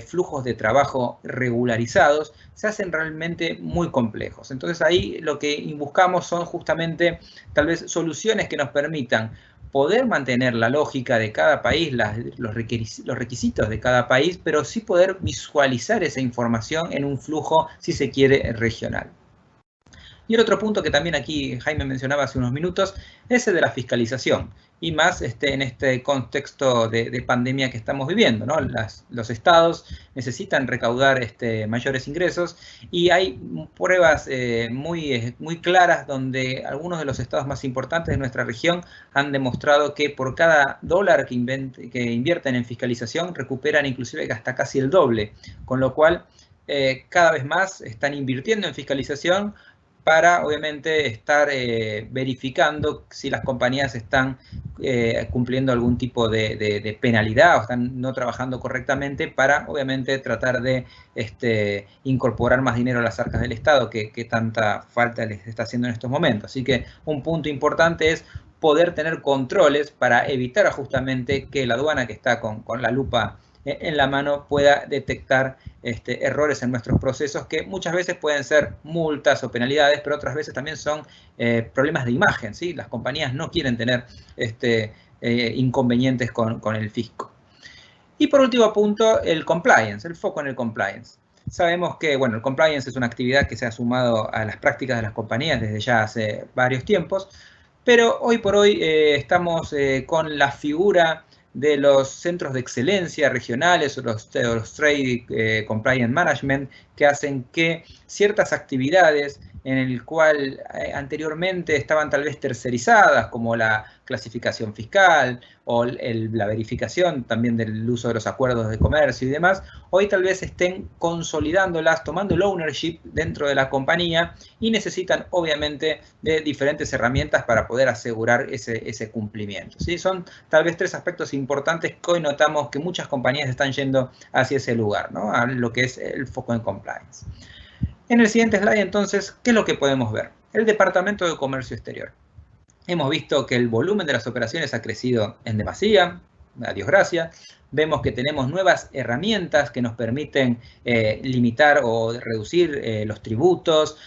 flujos de trabajo regularizados, se hacen realmente muy complejos. Entonces ahí lo que buscamos son justamente tal vez soluciones que nos permitan poder mantener la lógica de cada país, los requisitos de cada país, pero sí poder visualizar esa información en un flujo, si se quiere, regional. Y el otro punto que también aquí Jaime mencionaba hace unos minutos es el de la fiscalización, y más en este contexto de pandemia que estamos viviendo, ¿no? Los estados necesitan recaudar mayores ingresos y hay pruebas muy claras donde algunos de los estados más importantes de nuestra región han demostrado que por cada dólar que invierten en fiscalización recuperan inclusive hasta casi el doble, con lo cual cada vez más están invirtiendo en fiscalización para, obviamente, estar verificando si las compañías están cumpliendo algún tipo de penalidad o están no trabajando correctamente para, obviamente, tratar de incorporar más dinero a las arcas del Estado que tanta falta les está haciendo en estos momentos. Así que un punto importante es poder tener controles para evitar justamente que la aduana, que está con la lupa en la mano, pueda detectar errores en nuestros procesos, que muchas veces pueden ser multas o penalidades, pero otras veces también son problemas de imagen, ¿sí? Las compañías no quieren tener inconvenientes con el fisco. Y por último punto, el compliance, el foco en el compliance. Sabemos que, bueno, el compliance es una actividad que se ha sumado a las prácticas de las compañías desde ya hace varios tiempos, pero hoy por hoy estamos con la figura de los centros de excelencia regionales o los Trade Compliance Management, que hacen que ciertas actividades en el cual anteriormente estaban tal vez tercerizadas, como la clasificación fiscal o la verificación también del uso de los acuerdos de comercio y demás, hoy tal vez estén consolidándolas, tomando el ownership dentro de la compañía, y necesitan obviamente de diferentes herramientas para poder asegurar ese cumplimiento, ¿sí? Son tal vez 3 aspectos importantes que hoy notamos que muchas compañías están yendo hacia ese lugar, ¿no? A lo que es el foco en compliance. En el siguiente slide, entonces, ¿qué es lo que podemos ver? El Departamento de Comercio Exterior. Hemos visto que el volumen de las operaciones ha crecido en demasía, a Dios gracias. Vemos que tenemos nuevas herramientas que nos permiten limitar o reducir los tributos,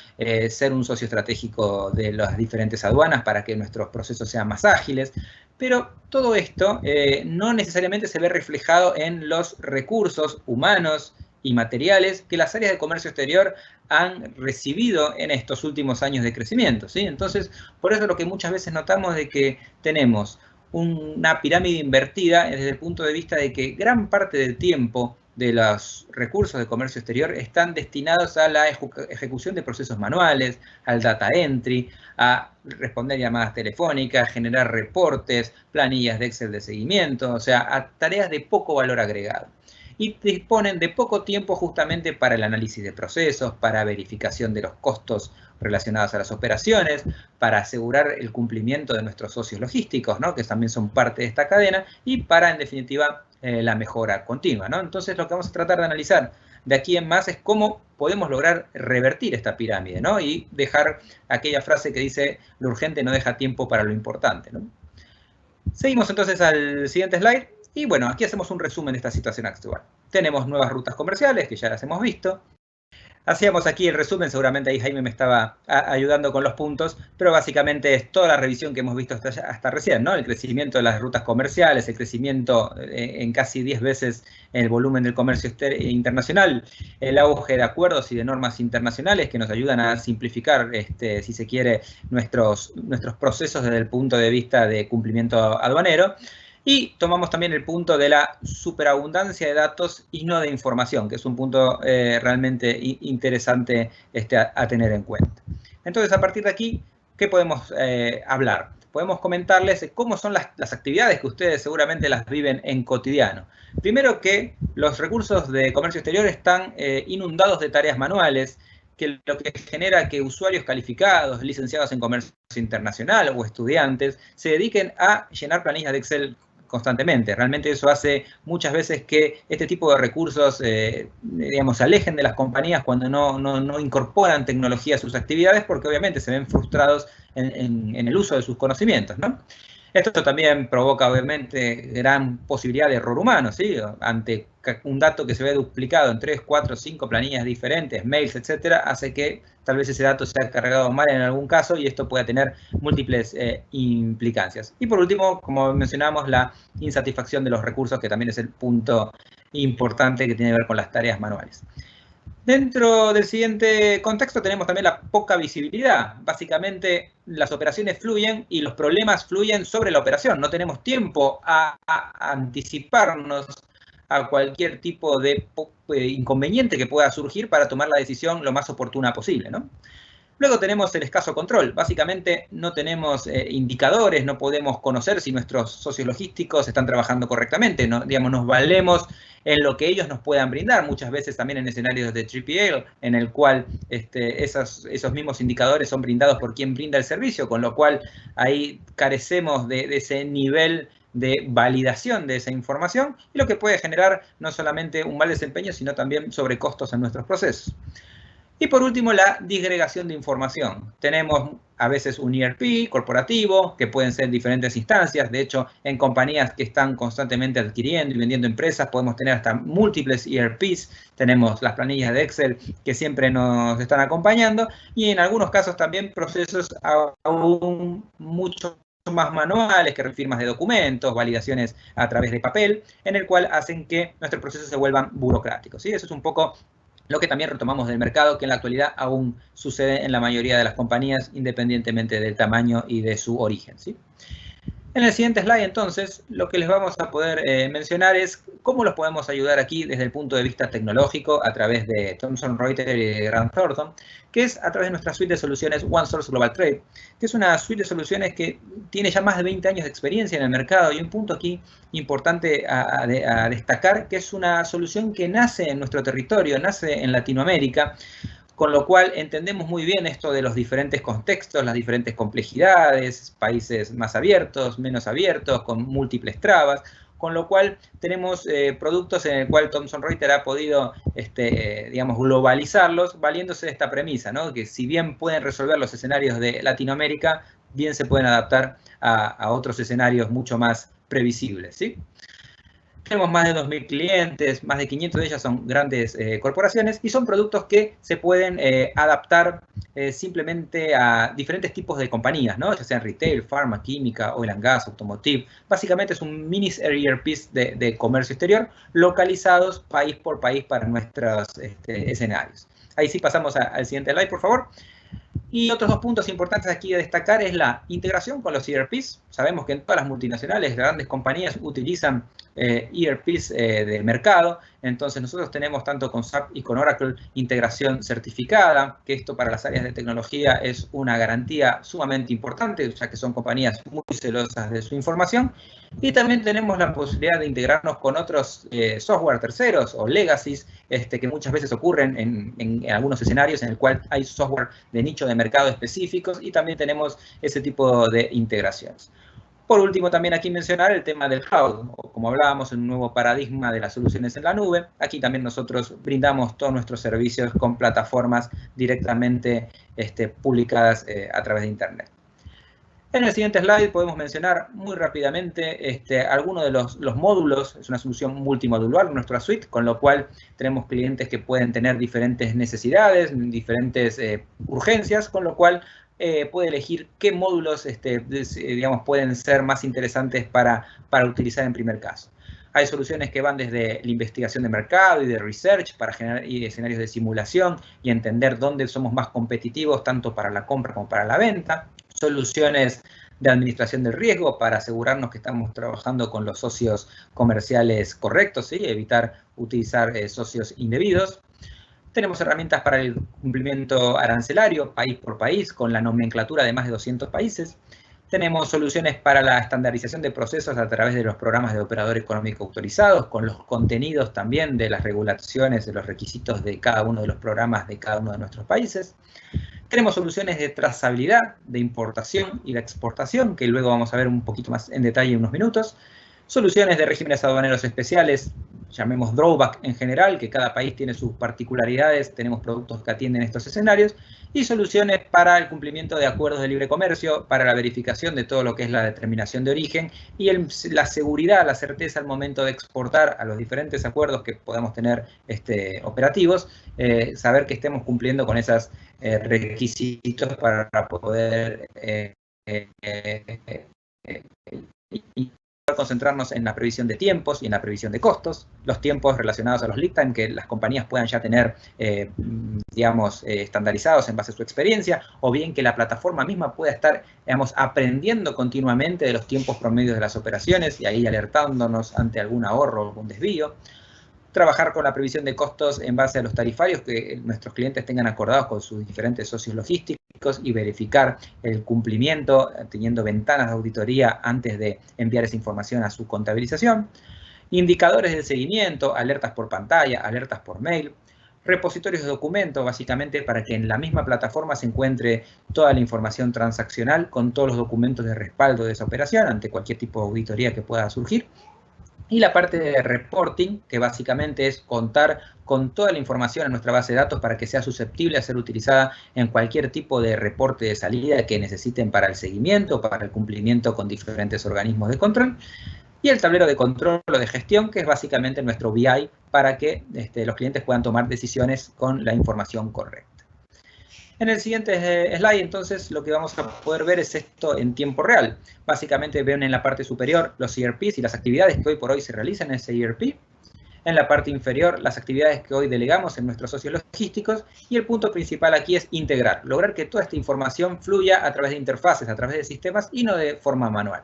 ser un socio estratégico de las diferentes aduanas para que nuestros procesos sean más ágiles. Pero todo esto no necesariamente se ve reflejado en los recursos humanos y materiales que las áreas de comercio exterior han recibido en estos últimos años de crecimiento, ¿sí? Entonces, por eso lo que muchas veces notamos de que tenemos una pirámide invertida desde el punto de vista de que gran parte del tiempo de los recursos de comercio exterior están destinados a la ejecución de procesos manuales, al data entry, a responder llamadas telefónicas, generar reportes, planillas de Excel de seguimiento, o sea, a tareas de poco valor agregado. Y disponen de poco tiempo justamente para el análisis de procesos, para verificación de los costos relacionados a las operaciones, para asegurar el cumplimiento de nuestros socios logísticos, ¿no? Que también son parte de esta cadena, y para, en definitiva, la mejora continua, ¿no? Entonces, lo que vamos a tratar de analizar de aquí en más es cómo podemos lograr revertir esta pirámide, ¿no? Y dejar aquella frase que dice, lo urgente no deja tiempo para lo importante, ¿no? Seguimos entonces al siguiente slide. Y bueno, aquí hacemos un resumen de esta situación actual. Tenemos nuevas rutas comerciales, que ya las hemos visto. Hacíamos aquí el resumen, seguramente ahí Jaime me estaba ayudando con los puntos, pero básicamente es toda la revisión que hemos visto hasta recién, ¿no? El crecimiento de las rutas comerciales, el crecimiento en casi 10 veces en el volumen del comercio internacional, el auge de acuerdos y de normas internacionales que nos ayudan a simplificar, si se quiere, nuestros procesos desde el punto de vista de cumplimiento aduanero. Y tomamos también el punto de la superabundancia de datos y no de información, que es un punto realmente interesante a tener en cuenta. Entonces, a partir de aquí, ¿qué podemos hablar? Podemos comentarles cómo son las actividades que ustedes seguramente las viven en cotidiano. Primero, que los recursos de comercio exterior están inundados de tareas manuales, que lo que genera que usuarios calificados, licenciados en comercio internacional o estudiantes, se dediquen a llenar planillas de Excel constantemente. Realmente eso hace muchas veces que este tipo de recursos, digamos, se alejen de las compañías cuando no incorporan tecnología a sus actividades, porque obviamente se ven frustrados en el uso de sus conocimientos, ¿no? Esto también provoca, obviamente, gran posibilidad de error humano, ¿sí? Ante un dato que se ve duplicado en 3, 4, 5 planillas diferentes, mails, etcétera, hace que tal vez ese dato sea cargado mal en algún caso y esto pueda tener múltiples implicancias. Y por último, como mencionamos, la insatisfacción de los recursos, que también es el punto importante que tiene que ver con las tareas manuales. Dentro del siguiente contexto tenemos también la poca visibilidad. Básicamente las operaciones fluyen y los problemas fluyen sobre la operación. No tenemos tiempo a anticiparnos a cualquier tipo de inconveniente que pueda surgir para tomar la decisión lo más oportuna posible, ¿no? Luego tenemos el escaso control. Básicamente no tenemos indicadores, no podemos conocer si nuestros socios logísticos están trabajando correctamente. ¿No? Digamos, nos valemos en lo que ellos nos puedan brindar, muchas veces también en escenarios de 3PL, en el cual esos mismos indicadores son brindados por quien brinda el servicio, con lo cual ahí carecemos de ese nivel de validación de esa información, y lo que puede generar no solamente un mal desempeño, sino también sobrecostos en nuestros procesos. Y por último, la disgregación de información. Tenemos a veces un ERP corporativo, que pueden ser diferentes instancias. De hecho, en compañías que están constantemente adquiriendo y vendiendo empresas, podemos tener hasta múltiples ERPs. Tenemos las planillas de Excel que siempre nos están acompañando. Y en algunos casos también procesos aún mucho más manuales, que firmas de documentos, validaciones a través de papel, en el cual hacen que nuestros procesos se vuelvan burocráticos, ¿sí? Eso es un poco lo que también retomamos del mercado, que en la actualidad aún sucede en la mayoría de las compañías, independientemente del tamaño y de su origen, ¿sí? En el siguiente slide, entonces, lo que les vamos a poder mencionar es cómo los podemos ayudar aquí desde el punto de vista tecnológico a través de Thomson Reuters y Grant Thornton, que es a través de nuestra suite de soluciones OneSource Global Trade, que es una suite de soluciones que tiene ya más de 20 años de experiencia en el mercado, y un punto aquí importante a destacar, que es una solución que nace en nuestro territorio, nace en Latinoamérica, con lo cual entendemos muy bien esto de los diferentes contextos, las diferentes complejidades, países más abiertos, menos abiertos, con múltiples trabas, con lo cual tenemos productos en el cual Thomson Reuters ha podido, digamos, globalizarlos, valiéndose de esta premisa, ¿no? Que si bien pueden resolver los escenarios de Latinoamérica, bien se pueden adaptar a otros escenarios mucho más previsibles, ¿sí? Tenemos más de 2.000 clientes, más de 500 de ellas son grandes corporaciones, y son productos que se pueden adaptar simplemente a diferentes tipos de compañías, ¿no? Ya sean retail, pharma, química, oil and gas, automotive. Básicamente es un mini ERPs de comercio exterior, localizados país por país para nuestros escenarios. Ahí sí pasamos al siguiente slide, por favor. Y otros dos puntos importantes aquí a destacar es la integración con los ERPs. Sabemos que en todas las multinacionales, grandes compañías utilizan ERPs de mercado. Entonces nosotros tenemos tanto con SAP y con Oracle integración certificada, que esto para las áreas de tecnología es una garantía sumamente importante, ya que son compañías muy celosas de su información. Y también tenemos la posibilidad de integrarnos con otros software terceros o legacies, que muchas veces ocurren en algunos escenarios en el cual hay software de nicho de mercado específicos, y también tenemos ese tipo de integraciones. Por último, también aquí mencionar el tema del cloud, o como hablábamos, un nuevo paradigma de las soluciones en la nube. Aquí también nosotros brindamos todos nuestros servicios con plataformas directamente publicadas a través de Internet. En el siguiente slide podemos mencionar muy rápidamente algunos de los módulos. Es una solución multimodular, nuestra suite, con lo cual tenemos clientes que pueden tener diferentes necesidades, diferentes urgencias, con lo cual puede elegir qué módulos digamos, pueden ser más interesantes para utilizar en primer caso. Hay soluciones que van desde la investigación de mercado y de research para generar escenarios de simulación y entender dónde somos más competitivos tanto para la compra como para la venta. Soluciones de administración del riesgo para asegurarnos que estamos trabajando con los socios comerciales correctos, ¿sí? Evitar utilizar socios indebidos. Tenemos herramientas para el cumplimiento arancelario, país por país, con la nomenclatura de más de 200 países. Tenemos soluciones para la estandarización de procesos a través de los programas de operador económico autorizados, con los contenidos también de las regulaciones, de los requisitos de cada uno de los programas de cada uno de nuestros países. Tenemos soluciones de trazabilidad, de importación y de exportación, que luego vamos a ver un poquito más en detalle en unos minutos. Soluciones de regímenes aduaneros especiales, llamemos drawback en general, que cada país tiene sus particularidades, tenemos productos que atienden estos escenarios, y soluciones para el cumplimiento de acuerdos de libre comercio, para la verificación de todo lo que es la determinación de origen y la seguridad, la certeza al momento de exportar a los diferentes acuerdos que podamos tener operativos, saber que estemos cumpliendo con esos requisitos para poder concentrarnos en la previsión de tiempos y en la previsión de costos, los tiempos relacionados a los lead time que las compañías puedan ya tener, digamos, estandarizados en base a su experiencia, o bien que la plataforma misma pueda estar, digamos, aprendiendo continuamente de los tiempos promedios de las operaciones y ahí alertándonos ante algún ahorro o algún desvío. Trabajar con la previsión de costos en base a los tarifarios que nuestros clientes tengan acordados con sus diferentes socios logísticos y verificar el cumplimiento teniendo ventanas de auditoría antes de enviar esa información a su contabilización. Indicadores de seguimiento, alertas por pantalla, alertas por mail. Repositorios de documentos, básicamente para que en la misma plataforma se encuentre toda la información transaccional con todos los documentos de respaldo de esa operación ante cualquier tipo de auditoría que pueda surgir. Y la parte de reporting, que básicamente es contar con toda la información en nuestra base de datos para que sea susceptible a ser utilizada en cualquier tipo de reporte de salida que necesiten para el seguimiento, para el cumplimiento con diferentes organismos de control. Y el tablero de control o de gestión, que es básicamente nuestro BI para que los clientes puedan tomar decisiones con la información correcta. En el siguiente slide, entonces, lo que vamos a poder ver es esto en tiempo real. Básicamente ven en la parte superior los ERPs y las actividades que hoy por hoy se realizan en ese ERP. En la parte inferior, las actividades que hoy delegamos en nuestros socios logísticos. Y el punto principal aquí es integrar, lograr que toda esta información fluya a través de interfaces, a través de sistemas y no de forma manual.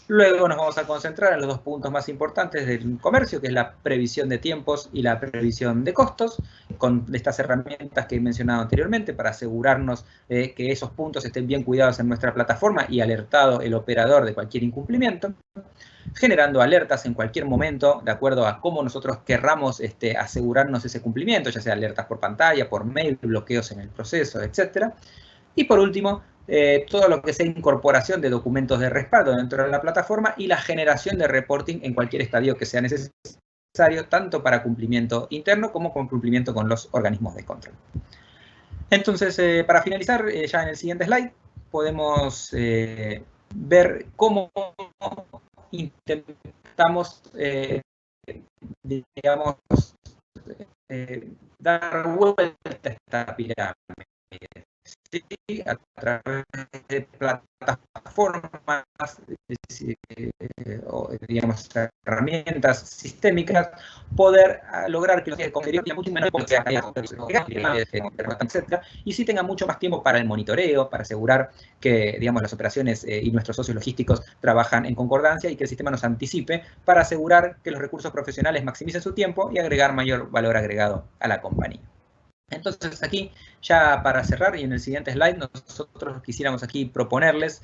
Luego nos vamos a concentrar en los dos puntos más importantes del comercio, que es la previsión de tiempos y la previsión de costos, con estas herramientas que he mencionado anteriormente para asegurarnos de que esos puntos estén bien cuidados en nuestra plataforma y alertado el operador de cualquier incumplimiento, generando alertas en cualquier momento, de acuerdo a cómo nosotros querramos asegurarnos ese cumplimiento, ya sea alertas por pantalla, por mail, bloqueos en el proceso, etc. Y por último, todo lo que sea incorporación de documentos de respaldo dentro de la plataforma y la generación de reporting en cualquier estadio que sea necesario, tanto para cumplimiento interno como con cumplimiento con los organismos de control. Entonces, para finalizar, ya en el siguiente slide, podemos ver cómo intentamos, digamos, dar vuelta a esta pirámide. Sí, a través de plataformas, o digamos, herramientas sistémicas, poder lograr que los contenidos tengan mucho menos etcétera, y sí tengan mucho más tiempo para el monitoreo, para asegurar que, digamos, las operaciones y nuestros socios logísticos trabajan en concordancia y que el sistema nos anticipe para asegurar que los recursos profesionales maximicen su tiempo y agregar mayor valor agregado a la compañía. Entonces aquí, ya para cerrar, y en el siguiente slide, nosotros quisiéramos aquí proponerles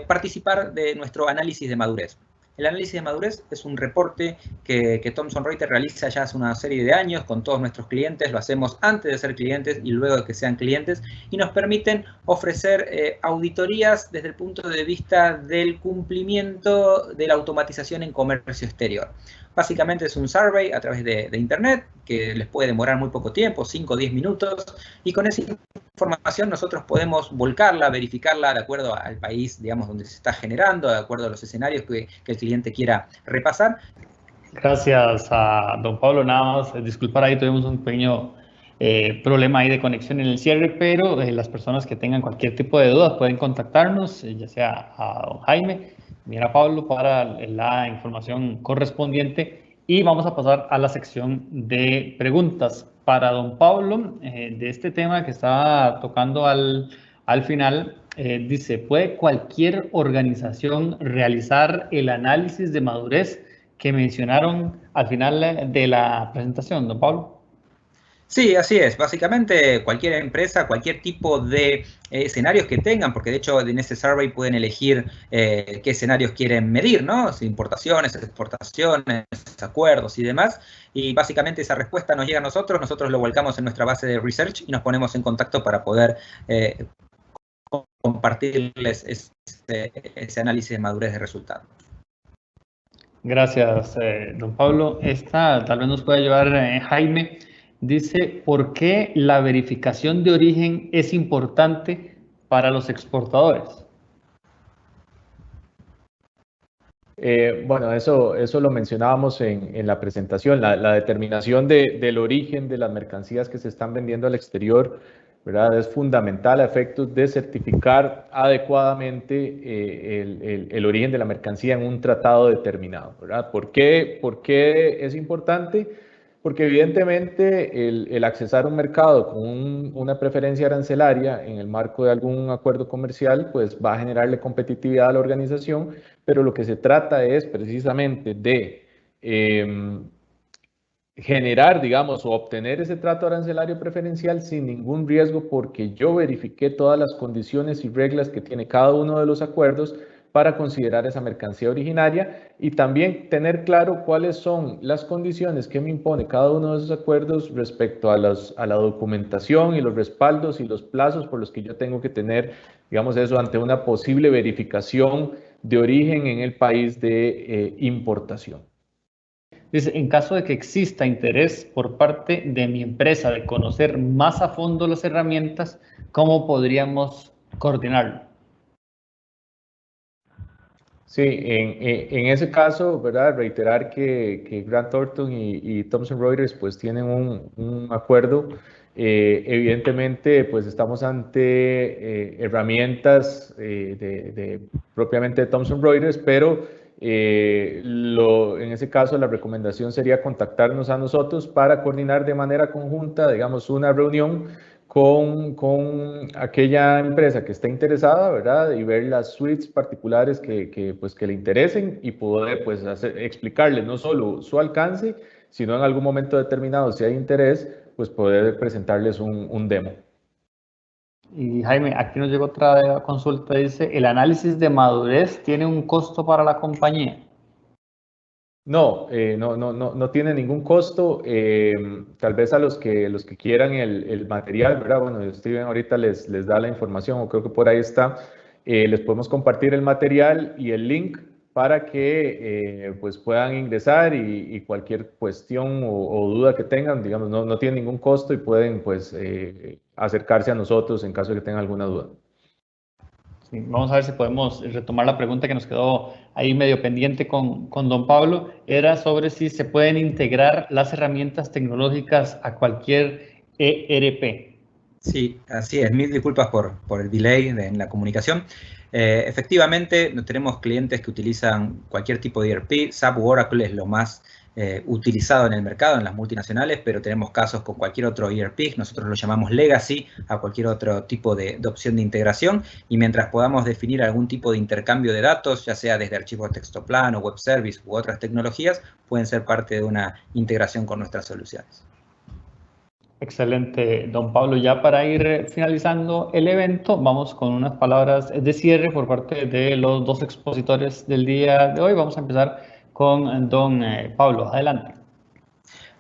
participar de nuestro análisis de madurez. El análisis de madurez es un reporte que Thomson Reuters realiza ya hace una serie de años con todos nuestros clientes. Lo hacemos antes de ser clientes y luego de que sean clientes, y nos permiten ofrecer auditorías desde el punto de vista del cumplimiento de la automatización en comercio exterior. Básicamente es un survey a través de internet que les puede demorar muy poco tiempo, 5 o 10 minutos, y con esa información nosotros podemos volcarla, verificarla de acuerdo al país, digamos, donde se está generando, de acuerdo a los escenarios que el cliente quiera repasar. Gracias a don Pablo. Nada más, disculpar, ahí tuvimos un pequeño problema ahí de conexión en el cierre, pero las personas que tengan cualquier tipo de dudas pueden contactarnos, ya sea a don Jaime, mira Pablo, para la información correspondiente, y vamos a pasar a la sección de preguntas. Para don Pablo, de este tema que estaba tocando al final, dice, ¿puede cualquier organización realizar el análisis de madurez que mencionaron al final de la presentación, don Pablo? Sí, así es. Básicamente cualquier empresa, cualquier tipo de escenarios que tengan, porque de hecho en este survey pueden elegir qué escenarios quieren medir, ¿no? Importaciones, exportaciones, acuerdos y demás. Y básicamente esa respuesta nos llega a nosotros lo volcamos en nuestra base de research y nos ponemos en contacto para poder compartirles ese análisis de madurez de resultados. Gracias, don Pablo. Esta tal vez nos puede ayudar Jaime. Dice, ¿por qué la verificación de origen es importante para los exportadores? Bueno, eso lo mencionábamos en la presentación, la determinación del origen de las mercancías que se están vendiendo al exterior, ¿verdad? Es fundamental a efectos de certificar adecuadamente el origen de la mercancía en un tratado determinado, ¿verdad? ¿Por qué es importante? Porque evidentemente el accesar un mercado con una preferencia arancelaria en el marco de algún acuerdo comercial, pues va a generarle competitividad a la organización, pero lo que se trata es precisamente de generar, digamos, o obtener ese trato arancelario preferencial sin ningún riesgo, porque yo verifiqué todas las condiciones y reglas que tiene cada uno de los acuerdos para considerar esa mercancía originaria, y también tener claro cuáles son las condiciones que me impone cada uno de esos acuerdos respecto a la documentación y los respaldos y los plazos por los que yo tengo que tener, digamos, eso ante una posible verificación de origen en el país de importación. Dice, en caso de que exista interés por parte de mi empresa de conocer más a fondo las herramientas, ¿cómo podríamos coordinarlo? Sí, en ese caso, ¿verdad? Reiterar que Grant Thornton y Thomson Reuters pues tienen un acuerdo. Evidentemente, pues estamos ante herramientas propiamente de Thomson Reuters, pero en ese caso la recomendación sería contactarnos a nosotros para coordinar de manera conjunta, digamos, una reunión con aquella empresa que esté interesada, ¿verdad? Y ver las suites particulares que le interesen y poder pues, explicarles no solo su alcance, sino en algún momento determinado, si hay interés, pues poder presentarles un demo. Y Jaime, aquí nos llegó otra consulta, dice, ¿el análisis de madurez tiene un costo para la compañía? No, no tiene ningún costo. Tal vez a los que quieran el material, ¿verdad? Bueno, Steven ahorita les da la información, o creo que por ahí está. Les podemos compartir el material y el link para que pues puedan ingresar y cualquier cuestión o duda que tengan, digamos, no tiene ningún costo y pueden pues acercarse a nosotros en caso de que tengan alguna duda. Sí, vamos a ver si podemos retomar la pregunta que nos quedó ahí medio pendiente con don Pablo. Era sobre si se pueden integrar las herramientas tecnológicas a cualquier ERP. Sí, así es. Mil disculpas por el delay en la comunicación. Efectivamente, tenemos clientes que utilizan cualquier tipo de ERP. SAP o Oracle es lo más utilizado en el mercado, en las multinacionales, pero tenemos casos con cualquier otro ERP. Nosotros lo llamamos legacy a cualquier otro tipo de opción de integración. Y mientras podamos definir algún tipo de intercambio de datos, ya sea desde archivos texto plano, web service u otras tecnologías, pueden ser parte de una integración con nuestras soluciones. Excelente, don Pablo. Ya para ir finalizando el evento, vamos con unas palabras de cierre por parte de los dos expositores del día de hoy. Vamos a empezar con don Pablo. Adelante.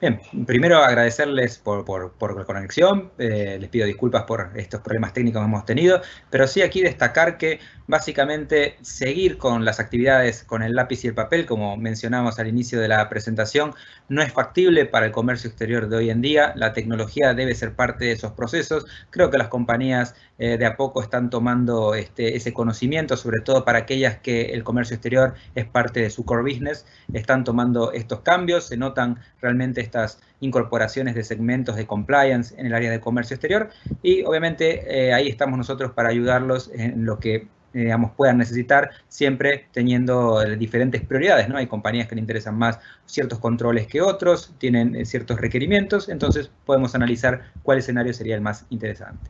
Bien, primero agradecerles por la conexión, les pido disculpas por estos problemas técnicos que hemos tenido, pero sí aquí destacar que básicamente seguir con las actividades con el lápiz y el papel, como mencionamos al inicio de la presentación, no es factible para el comercio exterior de hoy en día. La tecnología debe ser parte de esos procesos. Creo que las compañías de a poco están tomando ese conocimiento, sobre todo para aquellas que el comercio exterior es parte de su core business, están tomando estos cambios, se notan realmente estas incorporaciones de segmentos de compliance en el área de comercio exterior y obviamente ahí estamos nosotros para ayudarlos en lo que digamos, puedan necesitar, siempre teniendo diferentes prioridades, ¿no? Hay compañías que le interesan más ciertos controles que otros, tienen ciertos requerimientos, entonces podemos analizar cuál escenario sería el más interesante.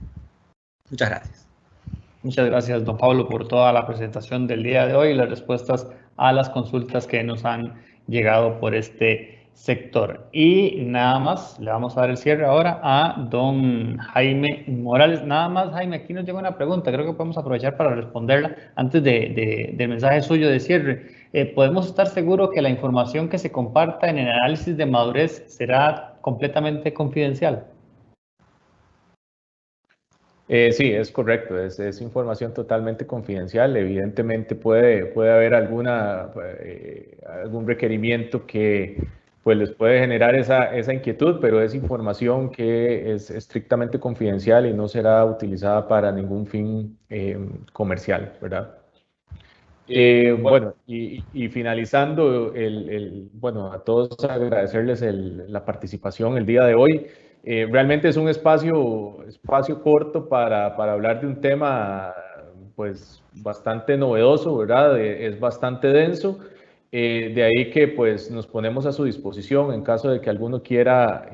Muchas gracias. Muchas gracias, don Pablo, por toda la presentación del día de hoy y las respuestas a las consultas que nos han llegado por este sector. Y nada más, le vamos a dar el cierre ahora a don Jaime Morales. Nada más, Jaime, aquí nos llega una pregunta, creo que podemos aprovechar para responderla antes del mensaje suyo de cierre. ¿Podemos estar seguros que la información que se comparta en el análisis de madurez será completamente confidencial? Sí, es correcto, es información totalmente confidencial. Evidentemente puede haber algún requerimiento que pues, les puede generar esa inquietud, pero es información que es estrictamente confidencial y no será utilizada para ningún fin comercial, ¿verdad? Bueno, y finalizando, bueno, a todos agradecerles la participación el día de hoy. Realmente es un espacio corto para hablar de un tema pues bastante novedoso, ¿verdad? Es bastante denso. De ahí que pues nos ponemos a su disposición en caso de que alguno quiera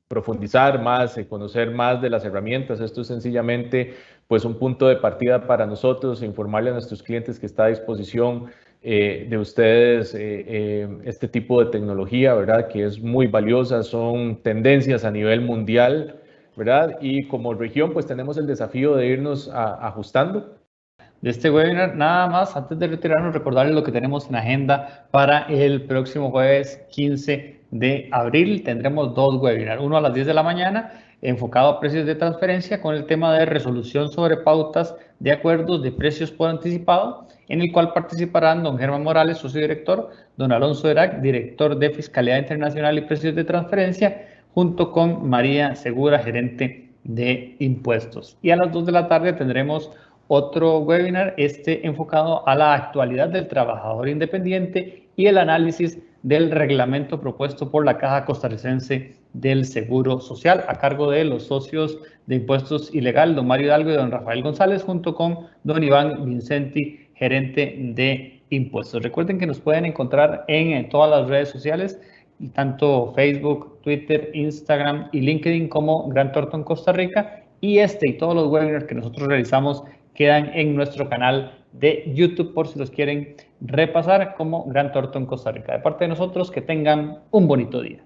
profundizar más, conocer más de las herramientas. Esto es sencillamente pues un punto de partida para nosotros, informarle a nuestros clientes que está a disposición de ustedes este tipo de tecnología, ¿verdad? Que es muy valiosa, son tendencias a nivel mundial, ¿verdad? Y como región pues tenemos el desafío de irnos ajustando. De este webinar, nada más, antes de retirarnos, recordarles lo que tenemos en agenda para el próximo jueves 15 de abril. Tendremos dos webinars, uno a las 10 de la mañana enfocado a precios de transferencia con el tema de resolución sobre pautas de acuerdos de precios por anticipado, en el cual participarán don Germán Morales, socio director, don Alonso Erac, director de Fiscalidad Internacional y Precios de Transferencia, junto con María Segura, gerente de impuestos. Y a las 2 de la tarde tendremos otro webinar, enfocado a la actualidad del trabajador independiente y el análisis del reglamento propuesto por la Caja Costarricense del Seguro Social, a cargo de los socios de impuestos ilegal, don Mario Hidalgo y don Rafael González, junto con don Iván Vincenti, gerente de impuestos. Recuerden que nos pueden encontrar en todas las redes sociales, tanto Facebook, Twitter, Instagram y LinkedIn como Grant Thornton Costa Rica, y y todos los webinars que nosotros realizamos quedan en nuestro canal de YouTube por si los quieren repasar como Grant Thornton Costa Rica. De parte de nosotros, que tengan un bonito día.